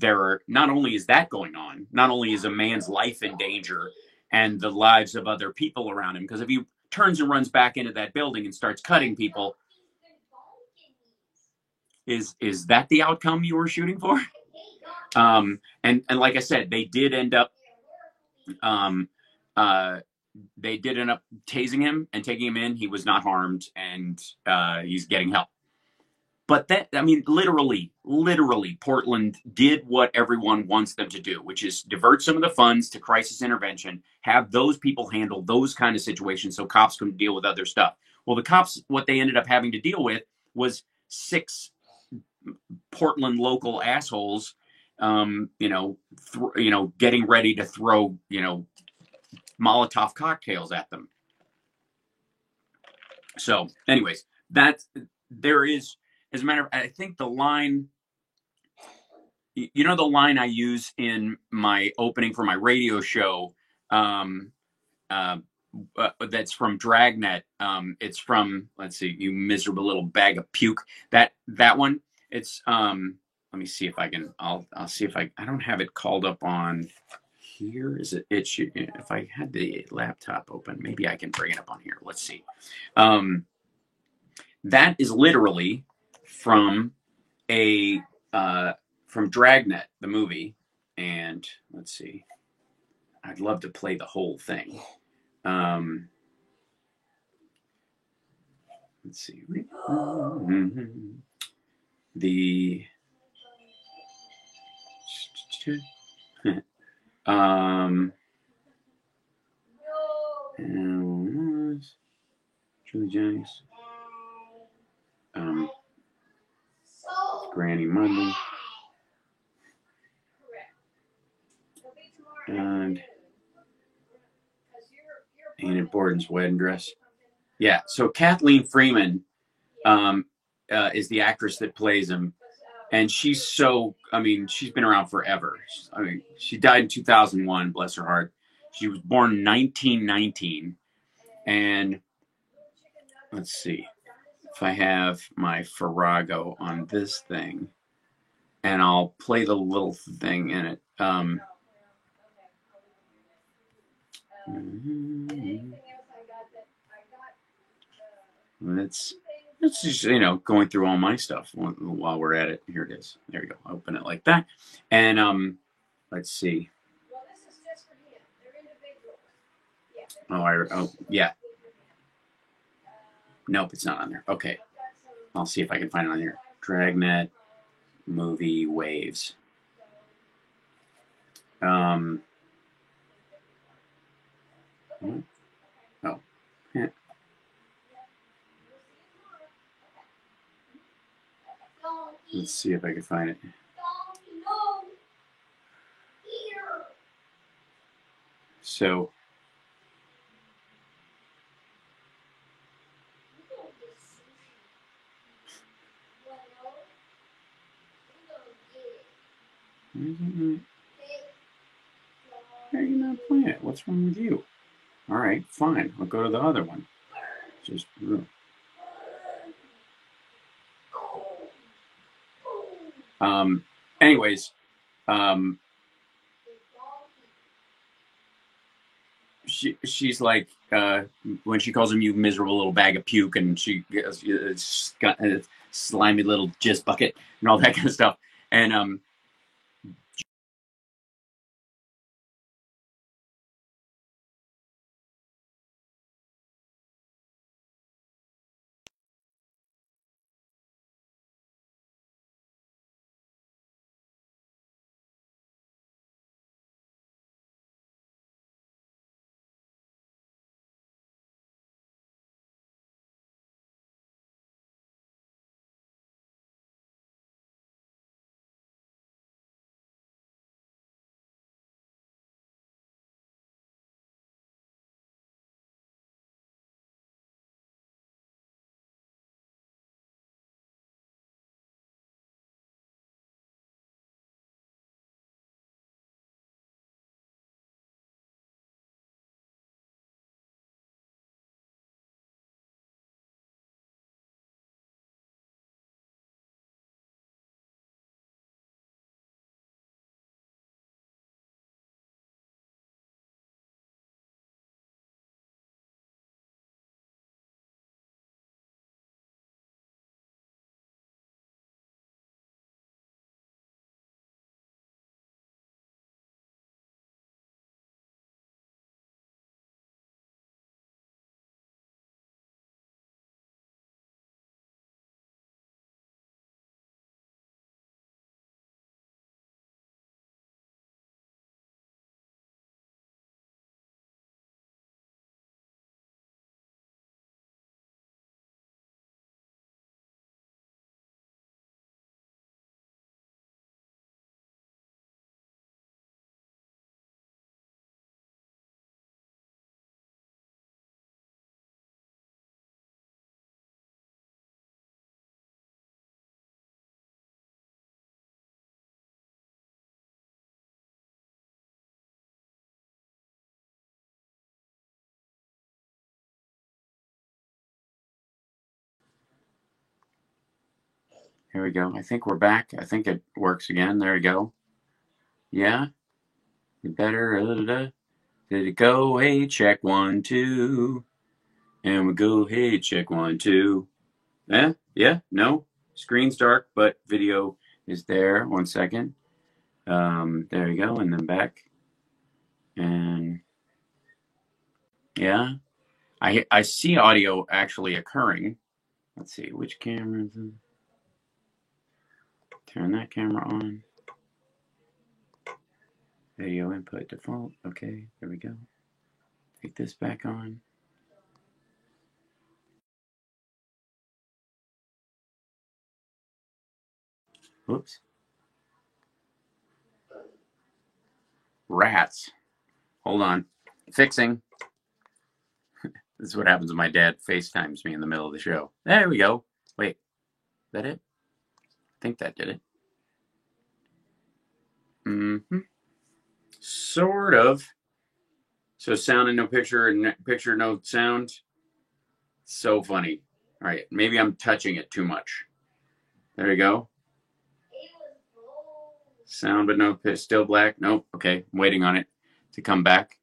not only is that going on, not only is a man's life in danger and the lives of other people around him. Because if he turns and runs back into that building and starts cutting people, is that the outcome you were shooting for? And like I said, they did end up tasing him and taking him in. He was not harmed, and he's getting help. But literally, Portland did what everyone wants them to do, which is divert some of the funds to crisis intervention, have those people handle those kind of situations so cops can deal with other stuff. Well, the cops, what they ended up having to deal with was 6 Portland local assholes, getting ready to throw, Molotov cocktails at them. So anyways, there is, as a matter of, I think the line, the line I use in my opening for my radio show, that's from Dragnet. It's from, let's see, You Miserable Little Bag of Puke. That one. It's let me see if I can. I'll see if I don't have it called up on here. Is it? It should. If I had the laptop open, maybe I can bring it up on here. Let's see. That is literally from a from Dragnet, the movie. And let's see. I'd love to play the whole thing. Let's see. The Julie Jennings, Granny Mudley, and Enid Borden's wedding dress. Yeah, so Kathleen Freeman is the actress that plays him. And she's so, I mean, she's been around forever. I mean, she died in 2001, bless her heart. She was born in 1919. And let's see if I have my Farrago on this thing. And I'll play the little thing in it. Let's just, going through all my stuff while we're at it. Here it is. There we go. Open it like that. And let's see. Oh, yeah. Nope, it's not on there. Okay. I'll see if I can find it on here. Dragnet movie waves. Oh. Yeah. Let's see if I can find it. So how are you not playing it? What's wrong with you? All right, fine. I'll go to the other one. Just anyways, she's like when she calls him "you miserable little bag of puke," and she it's got a slimy little jizz bucket and all that kind of stuff. And Here we go. I think we're back. I think it works again. There we go. Yeah. Better. Did it go? Hey, check 1, 2. And we go, hey, check 1, 2. Yeah, no. Screen's dark, but video is there. 1 second. There you go. And then back. And yeah. I see audio actually occurring. Let's see, which camera is it? Turn that camera on. Video input default. Okay, there we go. Take this back on. Whoops. Rats. Hold on. Fixing. This is what happens when my dad FaceTimes me in the middle of the show. There we go. Wait, is that it? I think that did it. Mm-hmm. Sort of. So sound and no picture, and picture no sound. So funny. All right, maybe I'm touching it too much. There you go. Sound but no pitch, still black. Nope. Okay, I'm waiting on it to come back.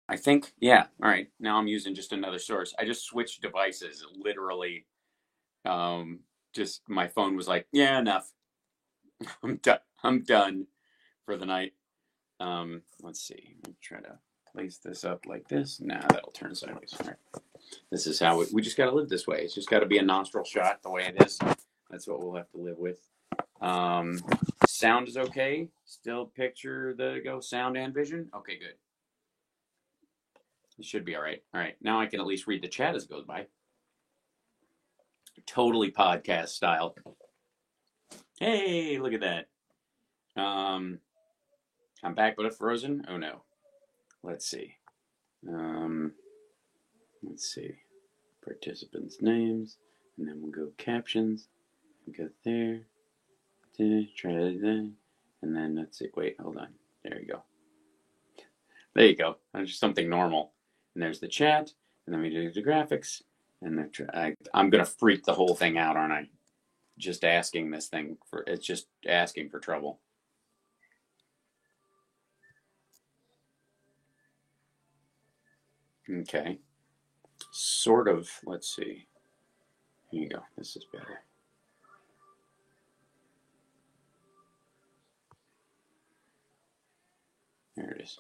I think, yeah. All right. Now I'm using just another source. I just switched devices. Literally, just my phone was like, yeah, enough. I'm done. I'm done for the night. Let's see. I'm trying to place this up like this. Nah, that'll turn sideways. All right. This is how we just got to live this way. It's just got to be a nostril shot the way it is. That's what we'll have to live with. Sound is okay. Still picture the go sound and vision. Okay, good. It should be all right. All right. Now I can at least read the chat as it goes by. Totally podcast style. Hey, look at that. I'm back, but it's frozen. Oh no. Let's see. Let's see. Participants' names, and then we'll go captions. We go there. Try that, and then let's see. Wait, hold on. There you go. There you go. That's just something normal. And there's the chat, and then we do the graphics, and I'm gonna freak the whole thing out, aren't I? Just asking this thing for it's just asking for trouble. Okay. Sort of. Let's see. Here you go. This is better. There it is.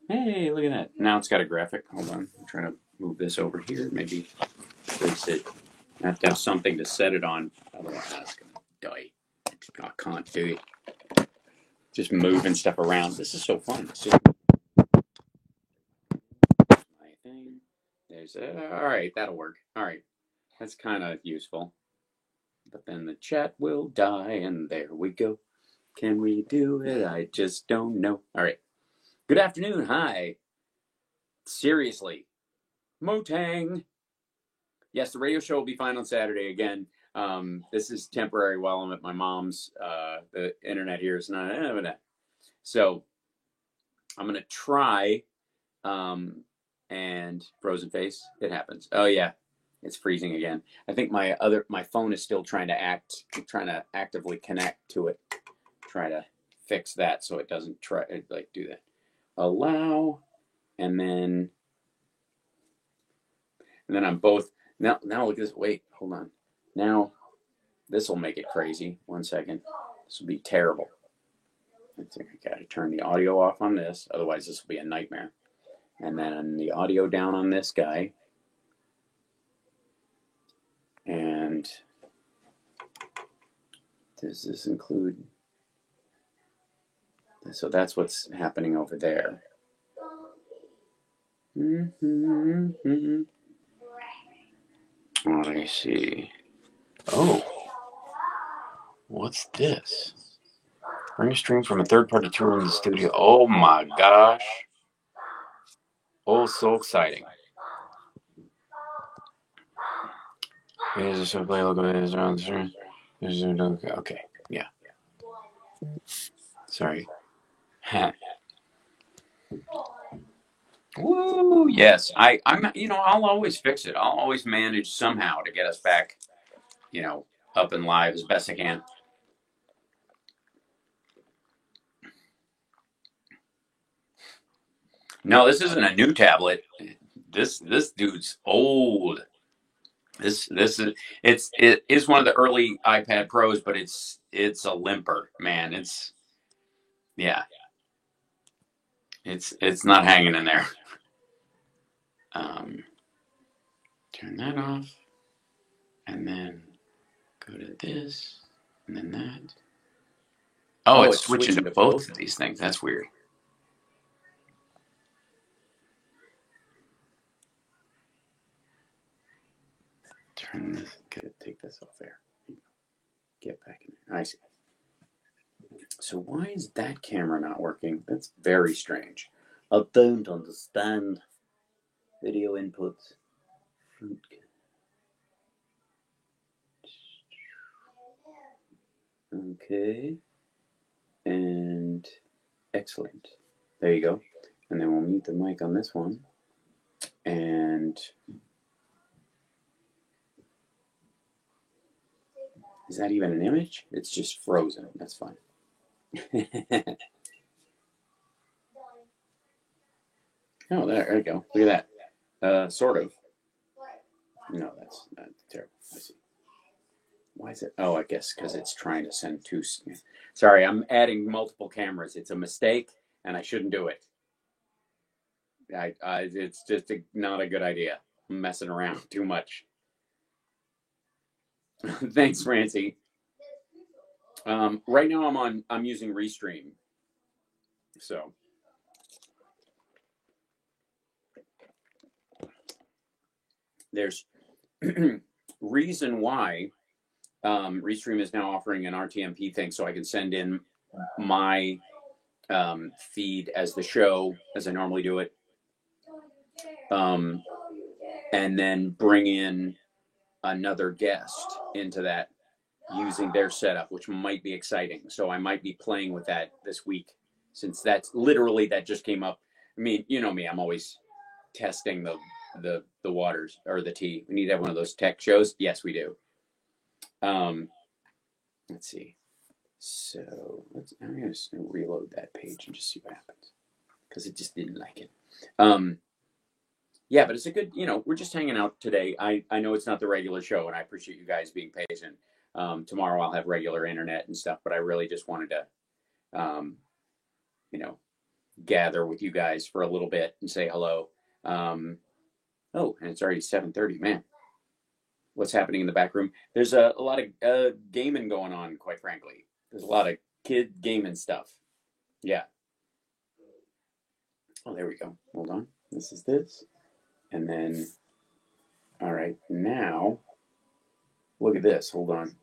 Hey, look at that. Now it's got a graphic. Hold on. I'm trying to move this over here. Maybe place it. I have to have something to set it on. Otherwise, it's going to die. I can't do it. Just moving stuff around. This is so fun. My thing. There's all right. That'll work. All right. That's kind of useful. But then the chat will die, and there we go. Can we do it? I just don't know. All right. Good afternoon. Hi. Seriously. Motang. Yes, the radio show will be fine on Saturday again. This is temporary while I'm at my mom's. The internet here is not. So I'm going to try. And frozen face. It happens. Oh, yeah. It's freezing again. I think my phone is still trying to actively connect to it. Try to fix that so it doesn't do that. Allow, and then And then I'm both, now look at this, wait, hold on. Now, this will make it crazy. 1 second. This will be terrible. I think I gotta turn the audio off on this, otherwise this will be a nightmare. And then the audio down on this guy. And does this include? So that's what's happening over there. Mm-hmm. Let me see. Oh, what's this? Bring a stream from a third-party tour in the studio. Oh my gosh. Oh, so exciting. Okay, yeah. Sorry. Woo, yes. I'm, I'll always fix it. I'll always manage somehow to get us back, up and live as best I can. No, this isn't a new tablet. This dude's old. It is one of the early iPad Pros, but it's a limper, man. It's not hanging in there. Turn that off, and then go to this, and then that. Oh, it's switching to both of these things. That's weird. Turn this. Take this off there. Get back in there. I see. So why is that camera not working? That's very strange. I don't understand. Video inputs. Okay. And excellent. There you go. And then we'll mute the mic on this one. And is that even an image? It's just frozen. That's fine. Oh, there you go. Look at that. Sort of. No, that's terrible. I see. Why is it? Oh, I guess because it's trying to send two. Sorry, I'm adding multiple cameras. It's a mistake, and I shouldn't do it. It's just not a good idea. I'm messing around too much. Thanks, Francie. Right now I'm using Restream. So there's reason why Restream is now offering an RTMP thing, so I can send in my feed as the show as I normally do it, and then bring in another guest into that using their setup, which might be exciting. So I might be playing with that this week, since that's literally, that just came up. I mean, you know me, I'm always testing the waters, or the tea. We need to have one of those tech shows. Yes, we do. Let's see. So I'm going to reload that page and just see what happens, because it just didn't like it. Yeah, but it's a good, we're just hanging out today. I know it's not the regular show, and I appreciate you guys being patient. Tomorrow I'll have regular internet and stuff, but I really just wanted to, gather with you guys for a little bit and say hello. Oh, and it's already 7:30, man. What's happening in the back room? There's a lot of gaming going on, quite frankly. There's a lot of kid gaming stuff. Yeah. Oh, there we go. Hold on. This is this. And then, all right, now, look at this. Hold on.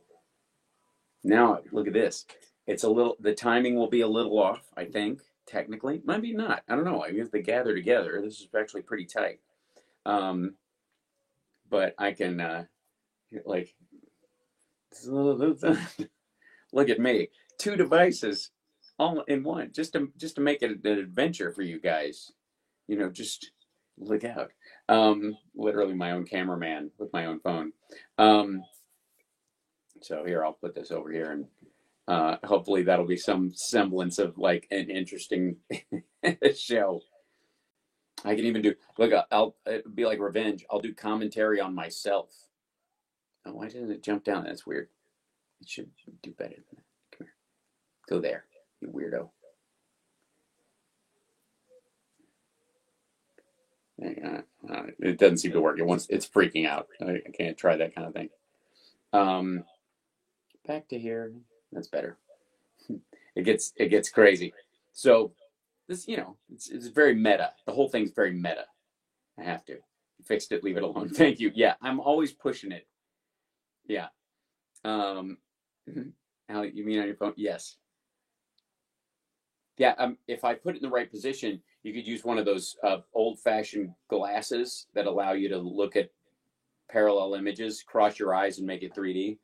Now, look at this. The timing will be a little off, I think, technically. Maybe not. I don't know. I guess they gather together. This is actually pretty tight. But I can, look at me. 2 devices all in one, just to make it an adventure for you guys. Just look out. Literally my own cameraman with my own phone. So here, I'll put this over here, and hopefully that'll be some semblance of like an interesting show. I can even do, look, it'll be like revenge. I'll do commentary on myself. Oh, why didn't it jump down? That's weird. It should do better than that. Come here. Go there, you weirdo. It doesn't seem to work. It's freaking out. I can't try that kind of thing. Back to here. That's better. It gets crazy. So this, it's very meta. The whole thing's very meta. I have to. Fixed it, leave it alone. Thank you. Yeah, I'm always pushing it. Yeah. How you mean on your phone? Yes. Yeah. If I put it in the right position, you could use one of those old-fashioned glasses that allow you to look at parallel images, cross your eyes, and make it 3D.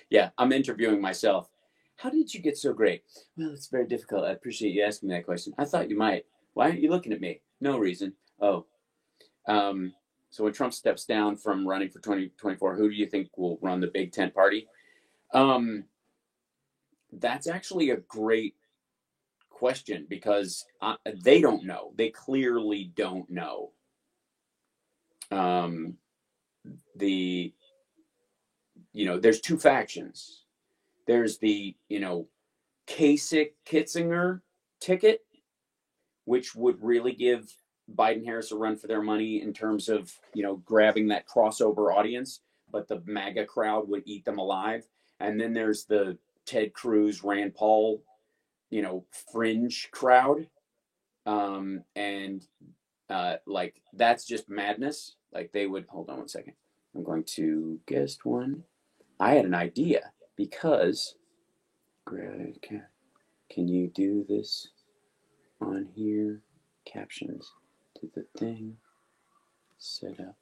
Yeah, I'm interviewing myself. How did you get so great? Well, it's very difficult. I appreciate you asking that question. I thought you might. Why aren't you looking at me? No reason. Oh. So when Trump steps down from running for 2024, who do you think will run the big tent party? That's actually a great question because they don't know. They clearly don't know. There's two factions. There's the, Kasich-Kitzinger ticket, which would really give Biden-Harris a run for their money in terms of, grabbing that crossover audience, but the MAGA crowd would eat them alive. And then there's the Ted Cruz, Rand Paul, fringe crowd. That's just madness. Like they would, hold on one second. I'm going to guest one. I had an idea because, Greg, can you do this on here? Captions. Do the thing. Set up.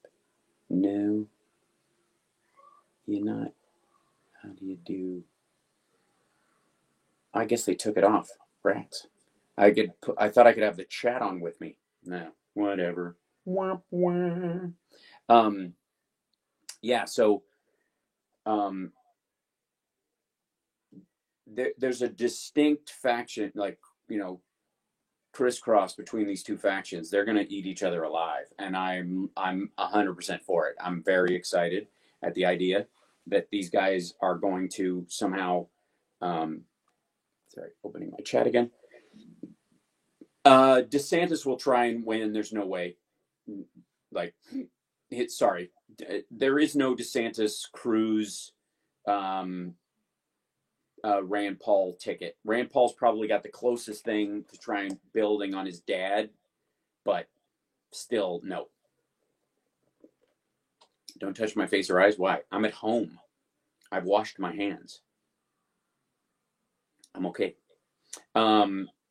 No. You're not. How do you do? I guess they took it off. Rats. I thought I could have the chat on with me. No, whatever. Womp womp. Yeah, so there's a distinct faction, crisscross between these two factions. They're going to eat each other alive, and I'm 100% for it. I'm very excited at the idea that these guys are going to somehow. Sorry, opening my chat again. DeSantis will try and win. There's no way. There is no DeSantis, Cruz, Rand Paul ticket. Rand Paul's probably got the closest thing to try and building on his dad, but still, no. Don't touch my face or eyes. Why? I'm at home. I've washed my hands. I'm okay.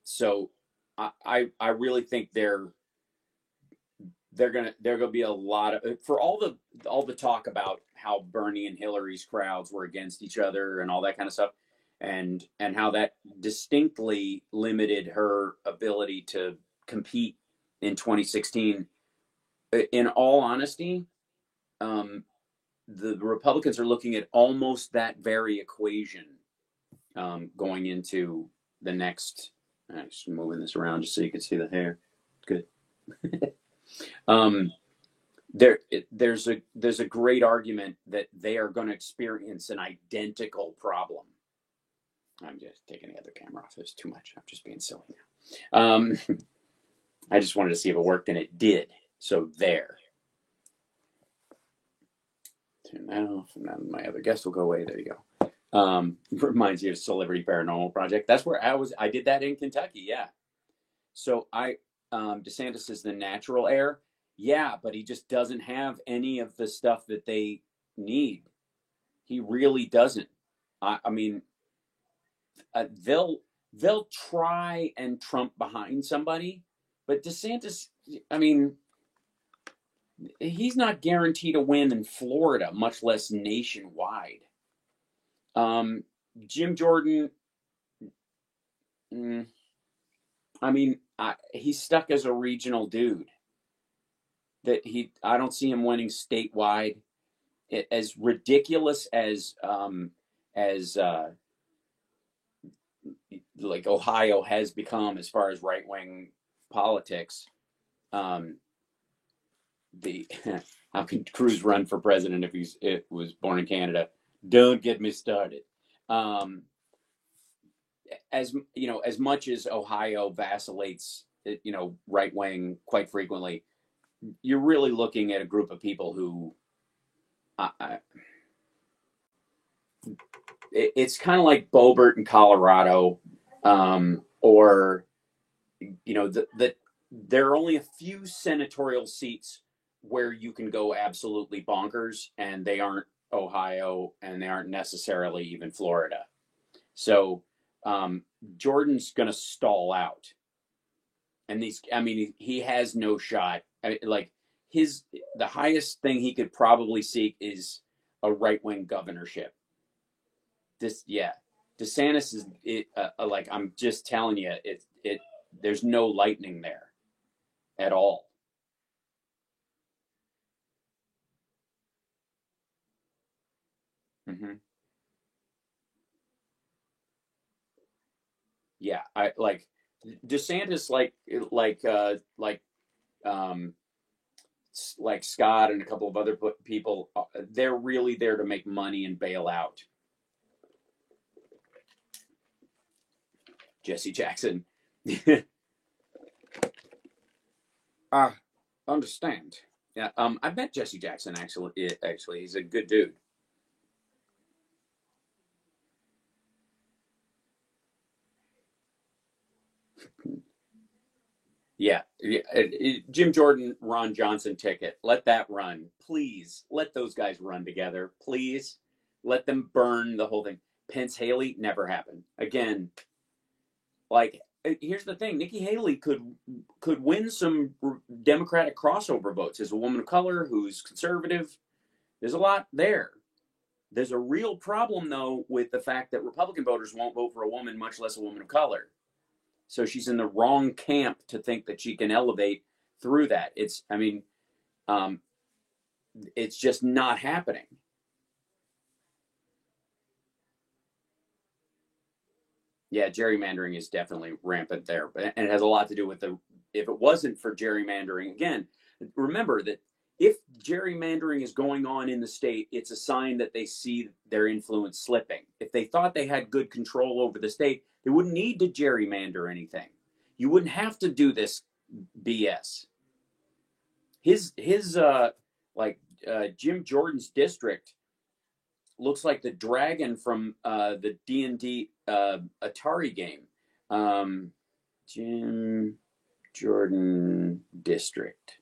So I really think they're gonna be a lot of, for all the talk about how Bernie and Hillary's crowds were against each other and all that kind of stuff, and how that distinctly limited her ability to compete in 2016. In all honesty, the Republicans are looking at almost that very equation going into the next. I'm just moving this around just so you can see the hair. Good. There's a great argument that they are going to experience an identical problem. I'm just taking the other camera off. It's too much. I'm just being silly now. I just wanted to see if it worked, and it did. So there. Turn that off, and then my other guest will go away. There you go. Reminds you of Celebrity Paranormal Project. That's where I did that in Kentucky. Yeah. So DeSantis is the natural heir. Yeah, but he just doesn't have any of the stuff that they need. He really doesn't. I mean, they'll try and trump behind somebody, but DeSantis, I mean, he's not guaranteed a win in Florida, much less nationwide. Jim Jordan, I mean, he's stuck as a regional dude. I don't see him winning statewide. As ridiculous as like Ohio has become as far as right-wing politics, the how can Cruz run for president if it was born in Canada? Don't get me started. As you know, as much as Ohio vacillates, right wing quite frequently, you're really looking at a group of people who, it's kind of like Boebert in Colorado, or there are only a few senatorial seats where you can go absolutely bonkers, and they aren't Ohio, and they aren't necessarily even Florida. So Jordan's going to stall out, and he has no shot. The highest thing he could probably seek is a right-wing governorship. DeSantis is I'm just telling you, there's no lightning there at all. Mm-hmm. Yeah, I like DeSantis, like Scott and a couple of other people. They're really there to make money and bail out. Jesse Jackson. Understand. Yeah, I've met Jesse Jackson, actually. He's a good dude. Yeah. Jim Jordan, Ron Johnson ticket. Let that run. Please, let those guys run together. Please, let them burn the whole thing. Pence Haley, never happened. Again, here's the thing. Nikki Haley could win some Democratic crossover votes as a woman of color who's conservative. There's a lot there. There's a real problem, though, with the fact that Republican voters won't vote for a woman, much less a woman of color. So she's in the wrong camp to think that she can elevate through that. It's just not happening. Yeah, gerrymandering is definitely rampant there, and it has a lot to do with if it wasn't for gerrymandering, again, remember that if gerrymandering is going on in the state, it's a sign that they see their influence slipping. If they thought they had good control over the state, they wouldn't need to gerrymander anything. You wouldn't have to do this BS. Jim Jordan's district looks like the dragon from the D&D Atari game. Jim Jordan district.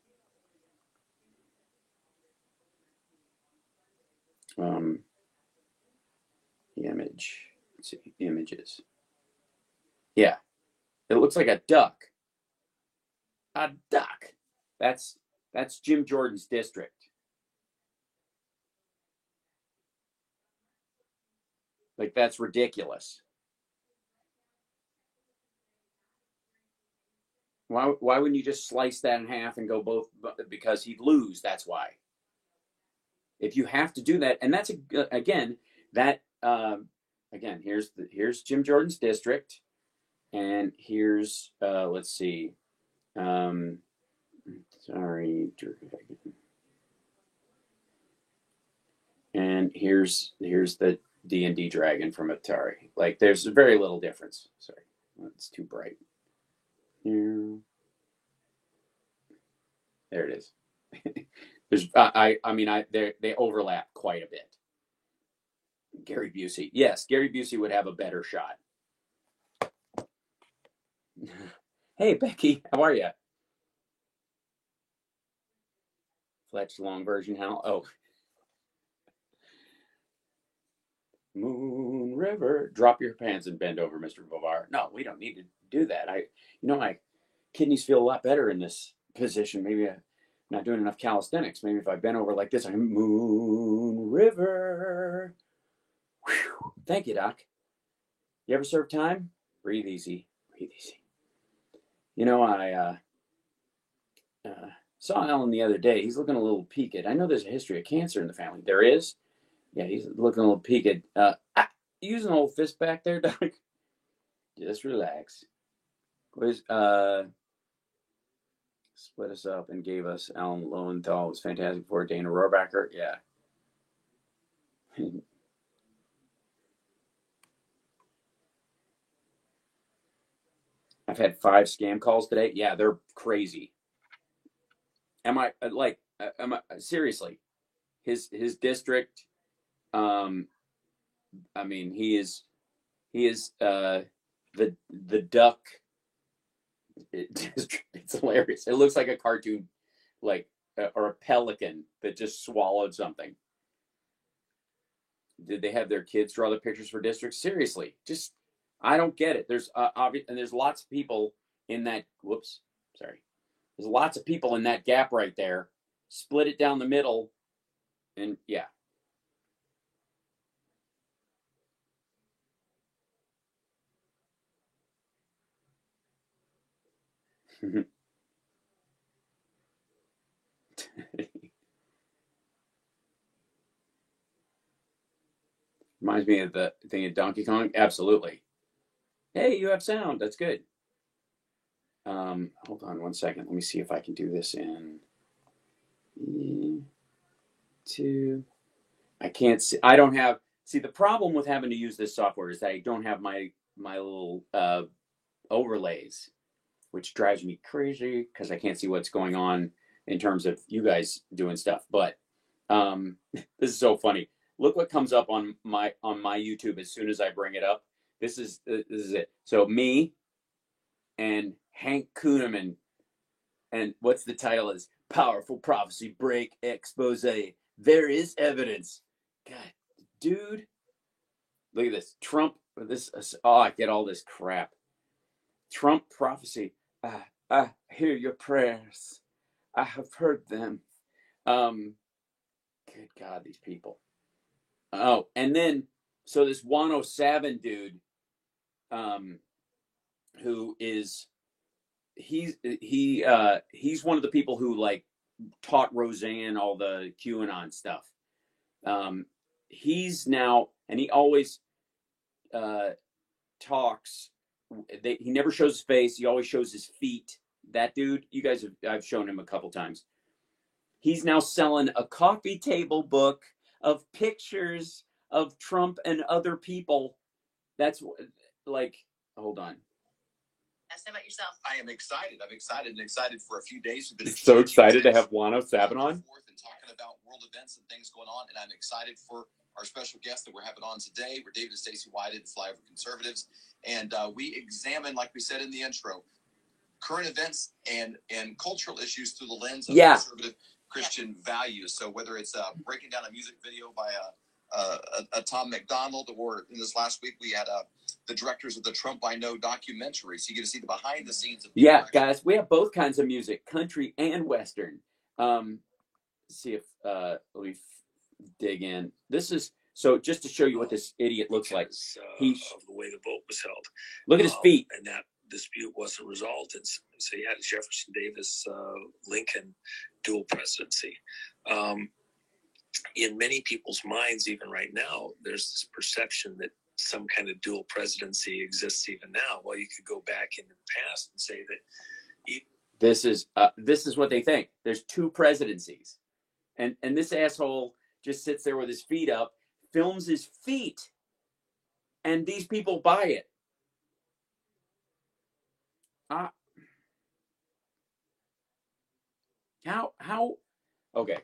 Image. Let's see, images. Yeah, it looks like a duck. A duck. That's Jim Jordan's district. Like, that's ridiculous. Why wouldn't you just slice that in half and go both? Because he'd lose. That's why. If you have to do that, and that's again, here's Jim Jordan's district, and here's let's see, and here's the D&D dragon from Atari. Like, there's very little difference. Sorry, it's too bright. Here. There it is. There's, they overlap quite a bit. Gary Busey. Yes, Gary Busey would have a better shot. Hey, Becky, how are you? Fletch long version, how? Oh. Moon River. Drop your pants and bend over, Mr. Bovar. No, we don't need to do that. My kidneys feel a lot better in this position. Maybe I'm not doing enough calisthenics. Maybe if I bend over like this, I'm Moon River. Whew. Thank you, Doc. You ever serve time? Breathe easy. Breathe easy. I saw Alan the other day. He's looking a little peaked. I know there's a history of cancer in the family. There is? Yeah, he's looking a little peaked. Use an old fist back there, Doc. Just relax. split us up and gave us Alan Lowenthal. It was fantastic for Dana Rohrabacher. Yeah. I've had 5 scam calls today. Yeah, they're crazy. Am I seriously? His district. I mean, he is the duck. It's hilarious. It looks like a cartoon, like or a pelican that just swallowed something. Did they have their kids draw the pictures for districts? Seriously, just I don't get it. There's obvious, and there's lots of people in that. Whoops, sorry. There's lots of people in that gap right there. Split it down the middle, and yeah. Reminds me of the thing at Donkey Kong. Absolutely. Hey, you have sound. That's good. Hold on 1 second. Let me see if I can do this in 2. I can't see. I don't have. See, the problem with having to use this software is that I don't have my little overlays, which drives me crazy because I can't see what's going on in terms of you guys doing stuff. But this is so funny. Look what comes up on my YouTube as soon as I bring it up. This is it. So me and Hank Kuhneman, and what's the title is Powerful Prophecy Break Expose. There is evidence. God, dude. Look at this. Trump, I get all this crap. Trump prophecy. I hear your prayers. I have heard them. Good God, these people. Oh, and then, so this Wano Savin dude, who is, he's one of the people who like taught Roseanne all the QAnon stuff. He's now, and he always talks. He never shows his face. He always shows his feet. That dude, you guys I've shown him a couple times. He's now selling a coffee table book of pictures of Trump and other people. That's like, hold on. Ask about yourself. I am excited. I'm excited for a few days. We've been so excited to have Wano Savin on. And talking about world events and things going on, and I'm excited for our special guest that we're having on today. We're David and Stacey Whited, Flyover Conservatives, and we examine, like we said in the intro, current events and cultural issues through the lens of conservative Christian values. So whether it's breaking down a music video by a Tom McDonald, or in this last week we had the directors of the Trump I Know documentary. So you get to see the behind the scenes of guys, we have both kinds of music, country and Western. See if we dig in. This is so just to show you what this idiot looks like. Of the way the vote was held. Look at his feet. And that dispute wasn't resolved. And so you had a Jefferson Davis Lincoln dual presidency. In many people's minds, even right now, there's this perception that some kind of dual presidency exists even now. Well, you could go back into the past and say that this is what they think. There's 2 presidencies. And this asshole just sits there with his feet up, films his feet, and these people buy it. How? Okay,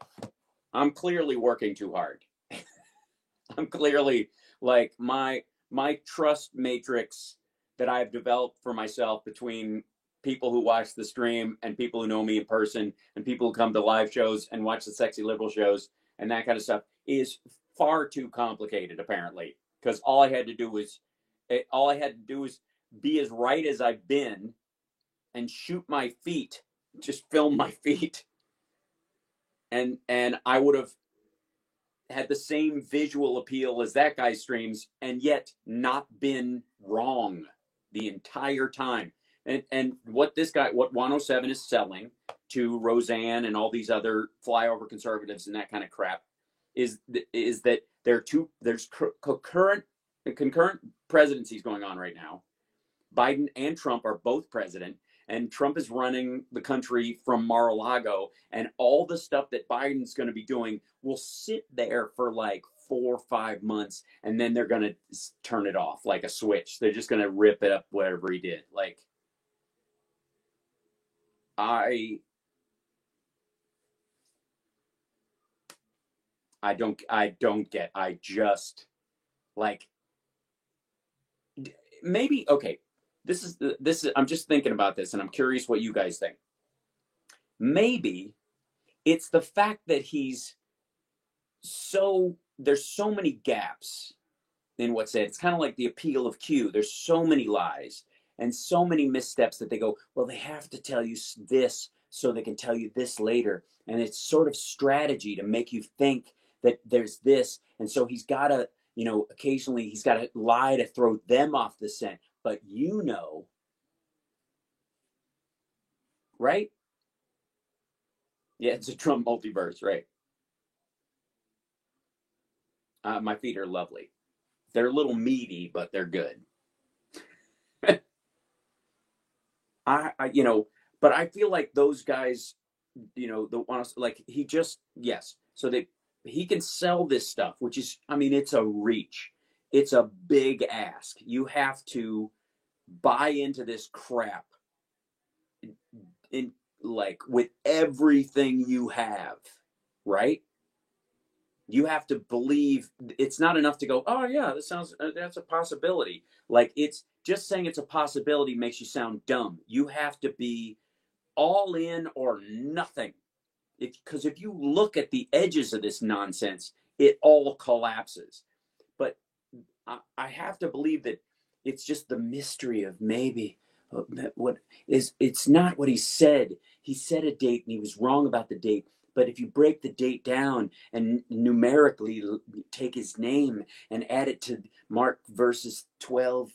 I'm clearly working too hard. I'm clearly like my trust matrix that I've developed for myself between people who watch the stream and people who know me in person and people who come to live shows and watch the Sexy Liberal shows and that kind of stuff is far too complicated, apparently, because all I had to do was be as right as I've been and shoot my feet, just film my feet, and I would have had the same visual appeal as that guy's streams and yet not been wrong the entire time. And what Wano Savin is selling to Roseanne and all these other flyover conservatives and that kind of crap is that there's concurrent presidencies going on right now. Biden and Trump are both president, and Trump is running the country from Mar-a-Lago, and all the stuff that Biden's going to be doing will sit there for like 4 or 5 months, and then they're going to turn it off like a switch. They're just going to rip it up, whatever he did. Like, I don't get, I just, like, maybe, okay, this is, I'm just thinking about this, and I'm curious what you guys think. Maybe it's the fact that there's so many gaps in what's said. It's kind of like the appeal of Q. There's so many lies and so many missteps that they go, well, they have to tell you this so they can tell you this later. And it's sort of strategy to make you think that there's this. And so he's got to, occasionally he's got to lie to throw them off the scent. But right? Yeah, it's a Trump multiverse, right? My feet are lovely. They're a little meaty, but they're good. But I feel like those guys, the ones like so he can sell this stuff, which is, it's a reach. It's a big ask. You have to buy into this crap in like with everything you have, right? You have to believe. It's not enough to go, oh yeah, that's a possibility. Like, it's just saying it's a possibility makes you sound dumb. You have to be all in or nothing. Because if you look at the edges of this nonsense, it all collapses. But I have to believe that it's just the mystery of maybe it's not what he said. He said a date and he was wrong about the date. But if you break the date down and numerically take his name and add it to Mark verses 12,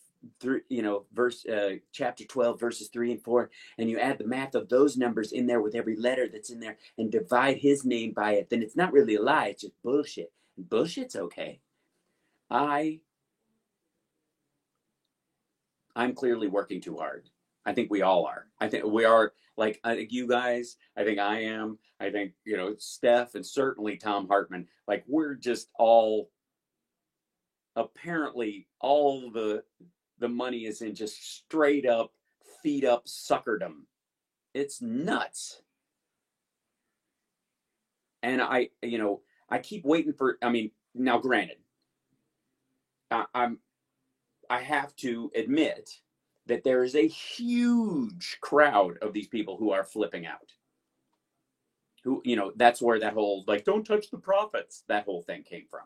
chapter 12, verses 3 and 4, and you add the math of those numbers in there with every letter that's in there and divide his name by it, then it's not really a lie. It's just bullshit. And bullshit's okay. I'm clearly working too hard. I think we all are. I think we are. Like, I think you guys, I think I am, I think, Steph, and certainly Tom Hartman, like, we're just all, apparently, all the money is in just straight up, feed up suckerdom. It's nuts. And I keep waiting for, now granted, I have to admit that there is a huge crowd of these people who are flipping out. Who, that's where that whole, like, don't touch the prophets, that whole thing came from.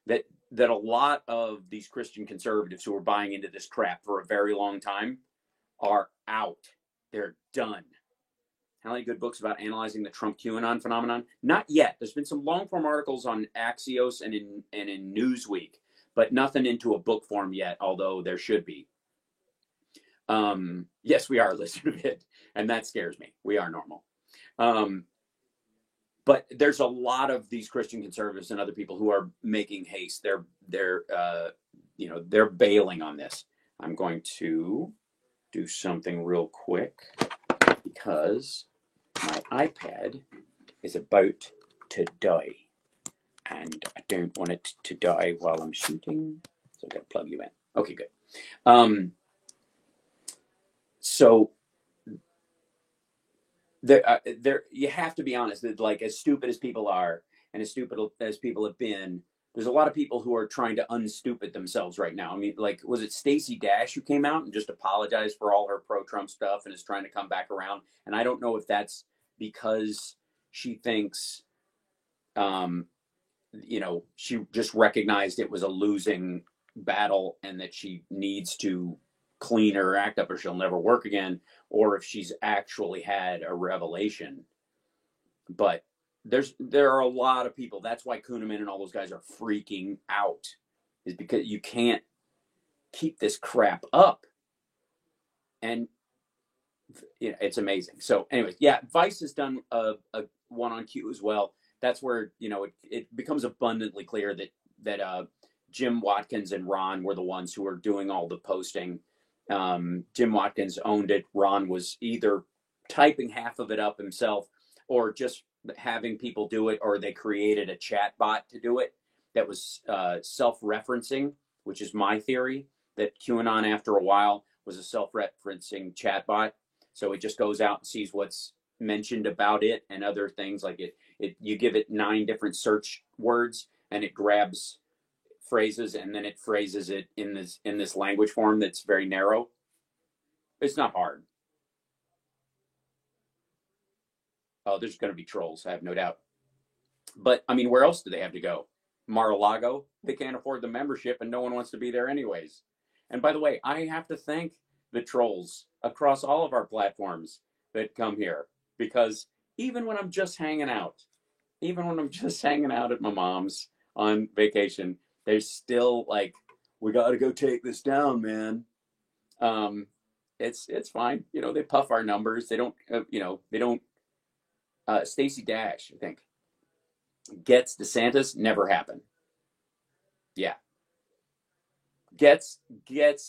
That a lot of these Christian conservatives who are buying into this crap for a very long time are out. They're done. How many good books about analyzing the Trump QAnon phenomenon? Not yet. There's been some long form articles on Axios and in Newsweek, but nothing into a book form yet, although there should be. Yes, we are listening to it, and that scares me. We are normal. But there's a lot of these Christian conservatives and other people who are making haste. They're bailing on this. I'm going to do something real quick because my iPad is about to die, and I don't want it to die while I'm shooting. So I've got to plug you in. Okay, good. So there, you have to be honest that, like, as stupid as people are and as stupid as people have been, there's a lot of people who are trying to unstupid themselves right now. Like, was it Stacey Dash who came out and just apologized for all her pro-Trump stuff and is trying to come back around? And I don't know if that's because she thinks, she just recognized it was a losing battle and that she needs to clean her act up or she'll never work again, or if she's actually had a revelation. But there are a lot of people. That's why Kuhneman and all those guys are freaking out, is because you can't keep this crap up. And it's amazing. So anyways, yeah, Vice has done a one on Q as well. That's where, it becomes abundantly clear that Jim Watkins and Ron were the ones who were doing all the posting. Jim Watkins owned it. Ron was either typing half of it up himself or just having people do it, or they created a chat bot to do it that was self-referencing, which is my theory, that QAnon after a while was a self-referencing chat bot. So it just goes out and sees what's mentioned about it and other things like it. You give it 9 different search words and it grabs phrases and then it phrases it in this language form that's very narrow. It's not hard. Oh, there's going to be trolls, I have no doubt. But I mean, where else do they have to go? Mar-a-Lago? They can't afford the membership and no one wants to be there anyways. And by the way, I have to thank the trolls across all of our platforms that come here, because even when I'm just hanging out at my mom's on vacation, they're still like, we got to go take this down, man. It's fine. You know, they puff our numbers. They don't, Stacey Dash, I think, gets DeSantis, never happened. Yeah. Gets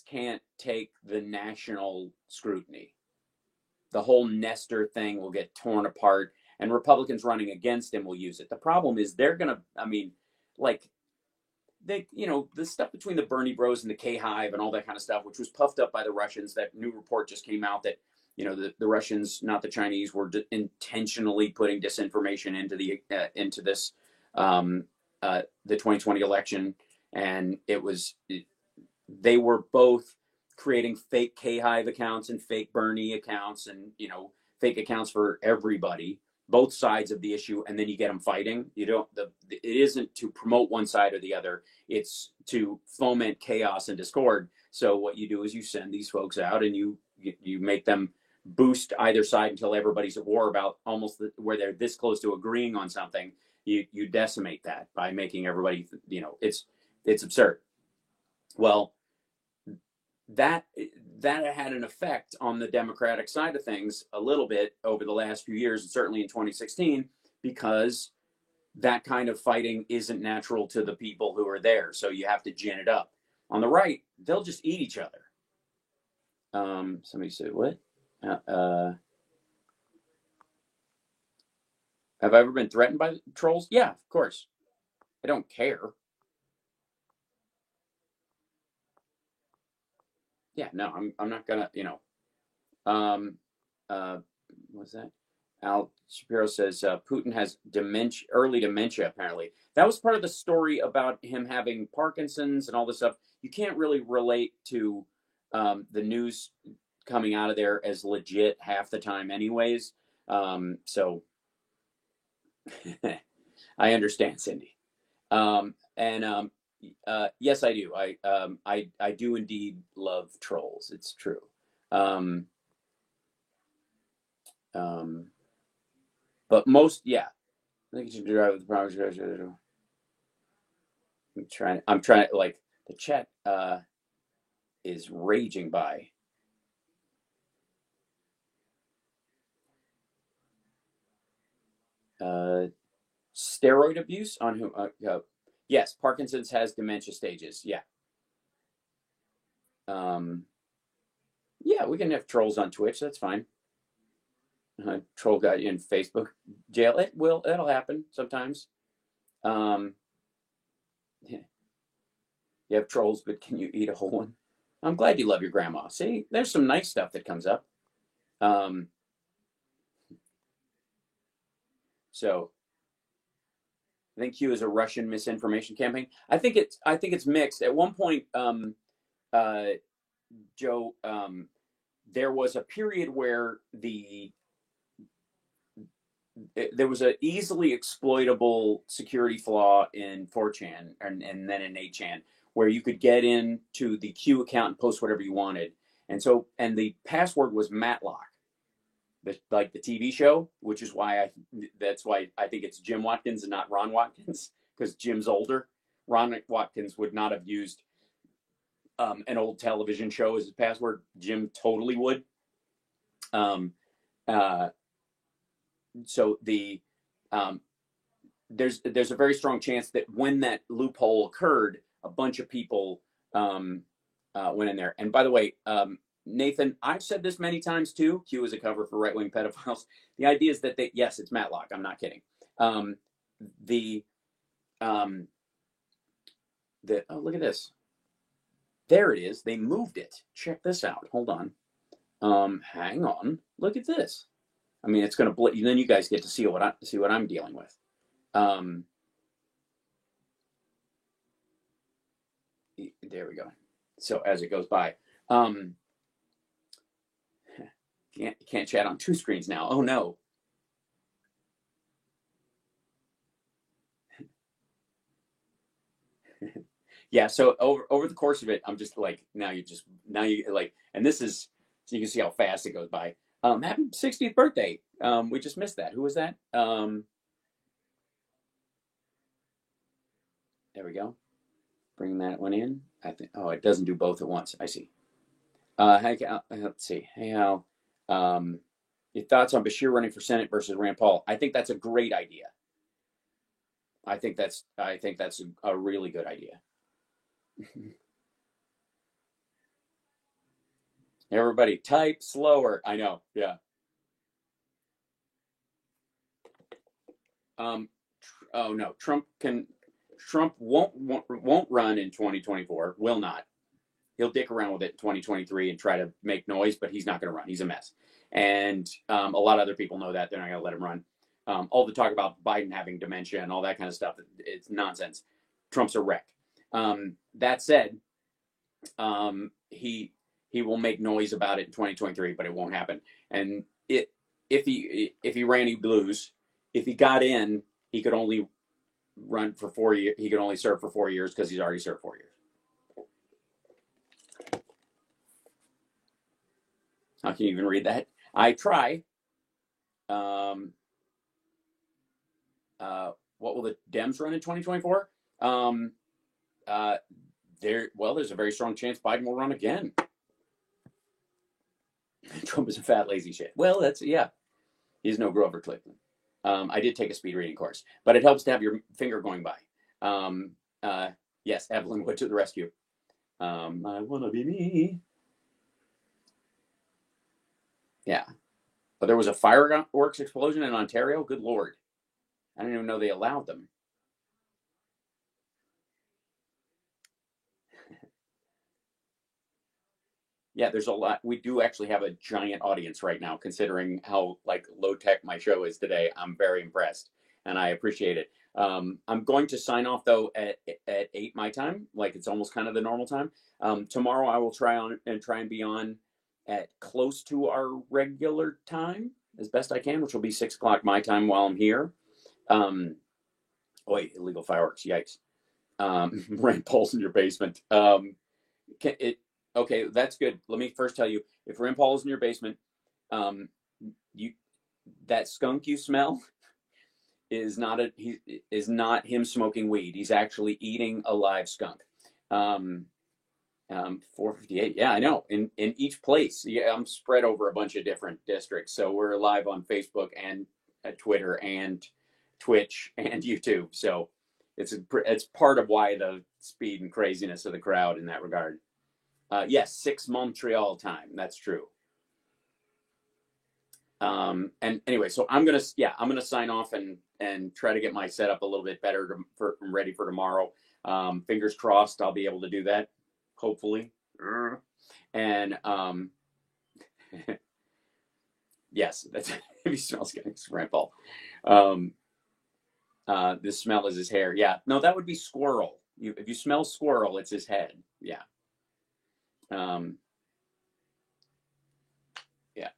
can't take the national scrutiny. The whole Nestor thing will get torn apart, and Republicans running against him will use it. The problem is they're going to, the stuff between the Bernie Bros and the K-Hive and all that kind of stuff, which was puffed up by the Russians. That new report just came out that, the Russians, not the Chinese, were intentionally putting disinformation into this, the 2020 election. And they were both creating fake K-Hive accounts and fake Bernie accounts and, fake accounts for everybody, both sides of the issue. And then you get them fighting. It isn't to promote one side or the other. It's to foment chaos and discord. So what you do is you send these folks out and you make them boost either side until everybody's at war about where they're this close to agreeing on something. You decimate that by making everybody, it's absurd. Well, that had an effect on the Democratic side of things a little bit over the last few years, and certainly in 2016, because that kind of fighting isn't natural to the people who are there. So you have to gin it up. On the right, they'll just eat each other. Somebody said, what? Have I ever been threatened by trolls? Yeah, of course. I don't care. Yeah, no, I'm not gonna, what's that? Al Shapiro says Putin has early dementia, apparently. That was part of the story about him having Parkinson's and all this stuff. You can't really relate to the news coming out of there as legit half the time anyways. So I understand, Cindy. Yes, I do. I do indeed love trolls. It's true. But most, yeah. I think you should drive with the promise. I'm trying, like, the chat is raging by. Steroid abuse on whom? Yes, Parkinson's has dementia stages. Yeah. Yeah, we can have trolls on Twitch. That's fine. Troll guy in Facebook jail. It'll happen sometimes. Yeah. You have trolls, but can you eat a whole one? I'm glad you love your grandma. See, there's some nice stuff that comes up. So I think Q is a Russian misinformation campaign. I think it's mixed. At one point, Joe, there was a period where there was an easily exploitable security flaw in 4chan and then in 8chan, where you could get into the Q account and post whatever you wanted. And the password was Matlock, like the TV show, which is why that's why I think it's Jim Watkins and not Ron Watkins, because Jim's older. Ron Watkins would not have used an old television show as his password. Jim totally would. So there's a very strong chance that when that loophole occurred, a bunch of people went in there. And by the way, Nathan, I've said this many times too. Q is a cover for right wing pedophiles. The idea is that yes, it's Matlock. I'm not kidding. Oh, look at this. There it is. They moved it. Check this out. Hold on. Hang on. Look at this. I mean, it's going to then you guys get to see what I'm dealing with. There we go. So as it goes by, can't chat on two screens now. Oh no. Yeah. So over the course of it, I'm just like, now you like, and this is, so you can see how fast it goes by. Happy 60th birthday. We just missed that. Who was that? There we go. Bring that one in. I think. Oh, it doesn't do both at once. I see. Let's see. Hey, Al. Your thoughts on Bashir running for Senate versus Rand Paul? I think that's a great idea. I think that's a really good idea. Everybody type slower. I know. Yeah. Oh no, Trump won't run in 2024. Will not. He'll dick around with it in 2023 and try to make noise, but he's not going to run. He's a mess. And a lot of other people know that. They're not going to let him run. All the talk about Biden having dementia and all that kind of stuff, it's nonsense. Trump's a wreck. That said, he will make noise about it in 2023, but it won't happen. And if he ran, he'd lose. If he got in, he could only run for 4 years. He could only serve for 4 years because he's already served 4 years. How can you even read that? I try. What will the Dems run in 2024? There's a very strong chance Biden will run again. Trump is a fat, lazy shit. Well, he's no Grover Cleveland. I did take a speed reading course, but it helps to have your finger going by. Yes, Evelyn Wood to the rescue. I want to be me. Yeah. But there was a fireworks explosion in Ontario. Good Lord. I didn't even know they allowed them. Yeah, there's a lot. We do actually have a giant audience right now, considering how low tech my show is today. I'm very impressed, and I appreciate it. I'm going to sign off though at 8 my time, like it's almost kind of the normal time. Tomorrow I will try and be on at close to our regular time as best I can, which will be 6 o'clock my time while I'm here. Illegal fireworks, yikes. Rand Paul's in your basement. Okay, that's good. Let me first tell you, if Rand Paul is in your basement, that skunk you smell is not him smoking weed. He's actually eating a live skunk. 458. Yeah, I know. In each place, yeah, I'm spread over a bunch of different districts. So we're live on Facebook and Twitter and Twitch and YouTube. So it's part of why the speed and craziness of the crowd in that regard. Yes, 6 Montreal time. That's true. And anyway, so I'm gonna sign off and try to get my setup a little bit better ready for tomorrow. Fingers crossed, I'll be able to do that. Hopefully. And yes, that's if he smells good. It's Rand Paul. The smell is his hair. Yeah, no, that would be squirrel. If you smell squirrel, it's his head. Yeah. Yeah.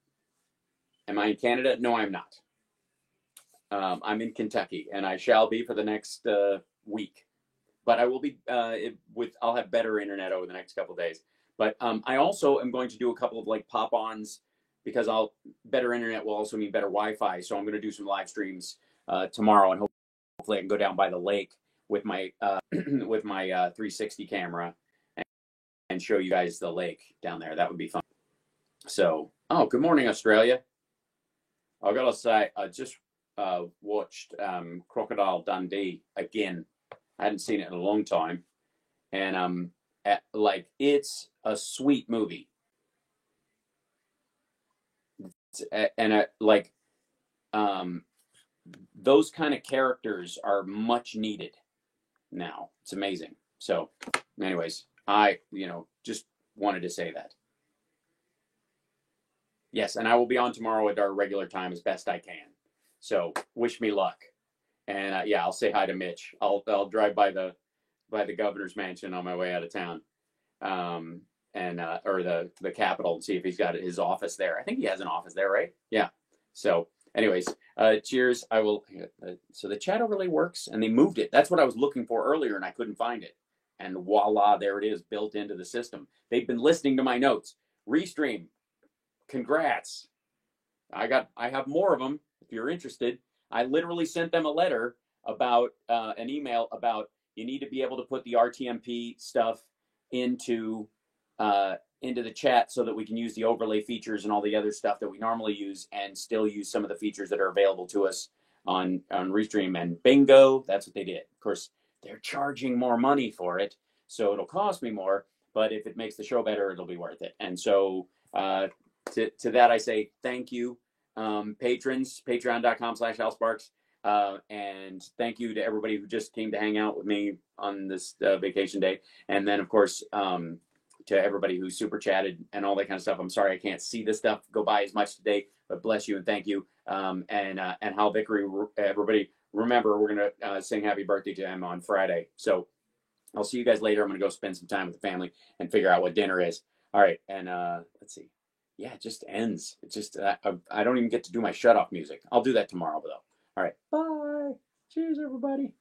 Am I in Canada? No, I'm not. I'm in Kentucky, and I shall be for the next week. But I will be I'll have better internet over the next couple of days. But I also am going to do a couple of pop-ons because better internet will also mean better Wi-Fi. So I'm going to do some live streams tomorrow, and hopefully I can go down by the lake with my 360 camera and show you guys the lake down there. That would be fun. So, good morning, Australia. I gotta say, I just watched Crocodile Dundee again. I hadn't seen it in a long time, and it's a sweet movie. and like those kind of characters are much needed now. It's amazing. So anyways, I just wanted to say that. Yes, and I will be on tomorrow at our regular time as best I can. So wish me luck. And yeah, I'll say hi to Mitch. I'll drive by the governor's mansion on my way out of town, or the Capitol, and see if he's got his office there. I think he has an office there, right? Yeah. So anyways, cheers. I will. So the chat overlay works, and they moved it. That's what I was looking for earlier, and I couldn't find it. And voila, there it is, built into the system. They've been listening to my notes. Restream, congrats. I have more of them if you're interested. I literally sent them a letter about an email about you need to be able to put the RTMP stuff into the chat so that we can use the overlay features and all the other stuff that we normally use and still use some of the features that are available to us on Restream. And bingo, that's what they did. Of course, they're charging more money for it, so it'll cost me more. But if it makes the show better, it'll be worth it. And so to that, I say thank you, patrons, patreon.com/HalSparks. And thank you to everybody who just came to hang out with me on this vacation day. And then, of course, to everybody who super chatted and all that kind of stuff. I'm sorry I can't see this stuff go by as much today, but bless you and thank you. And Hal Vickery, everybody, remember, we're going to sing happy birthday to him on Friday. So I'll see you guys later. I'm going to go spend some time with the family and figure out what dinner is. All right. And let's see. Yeah, it just ends. It's just, I don't even get to do my shut off music. I'll do that tomorrow, though. All right. Bye. Cheers, everybody.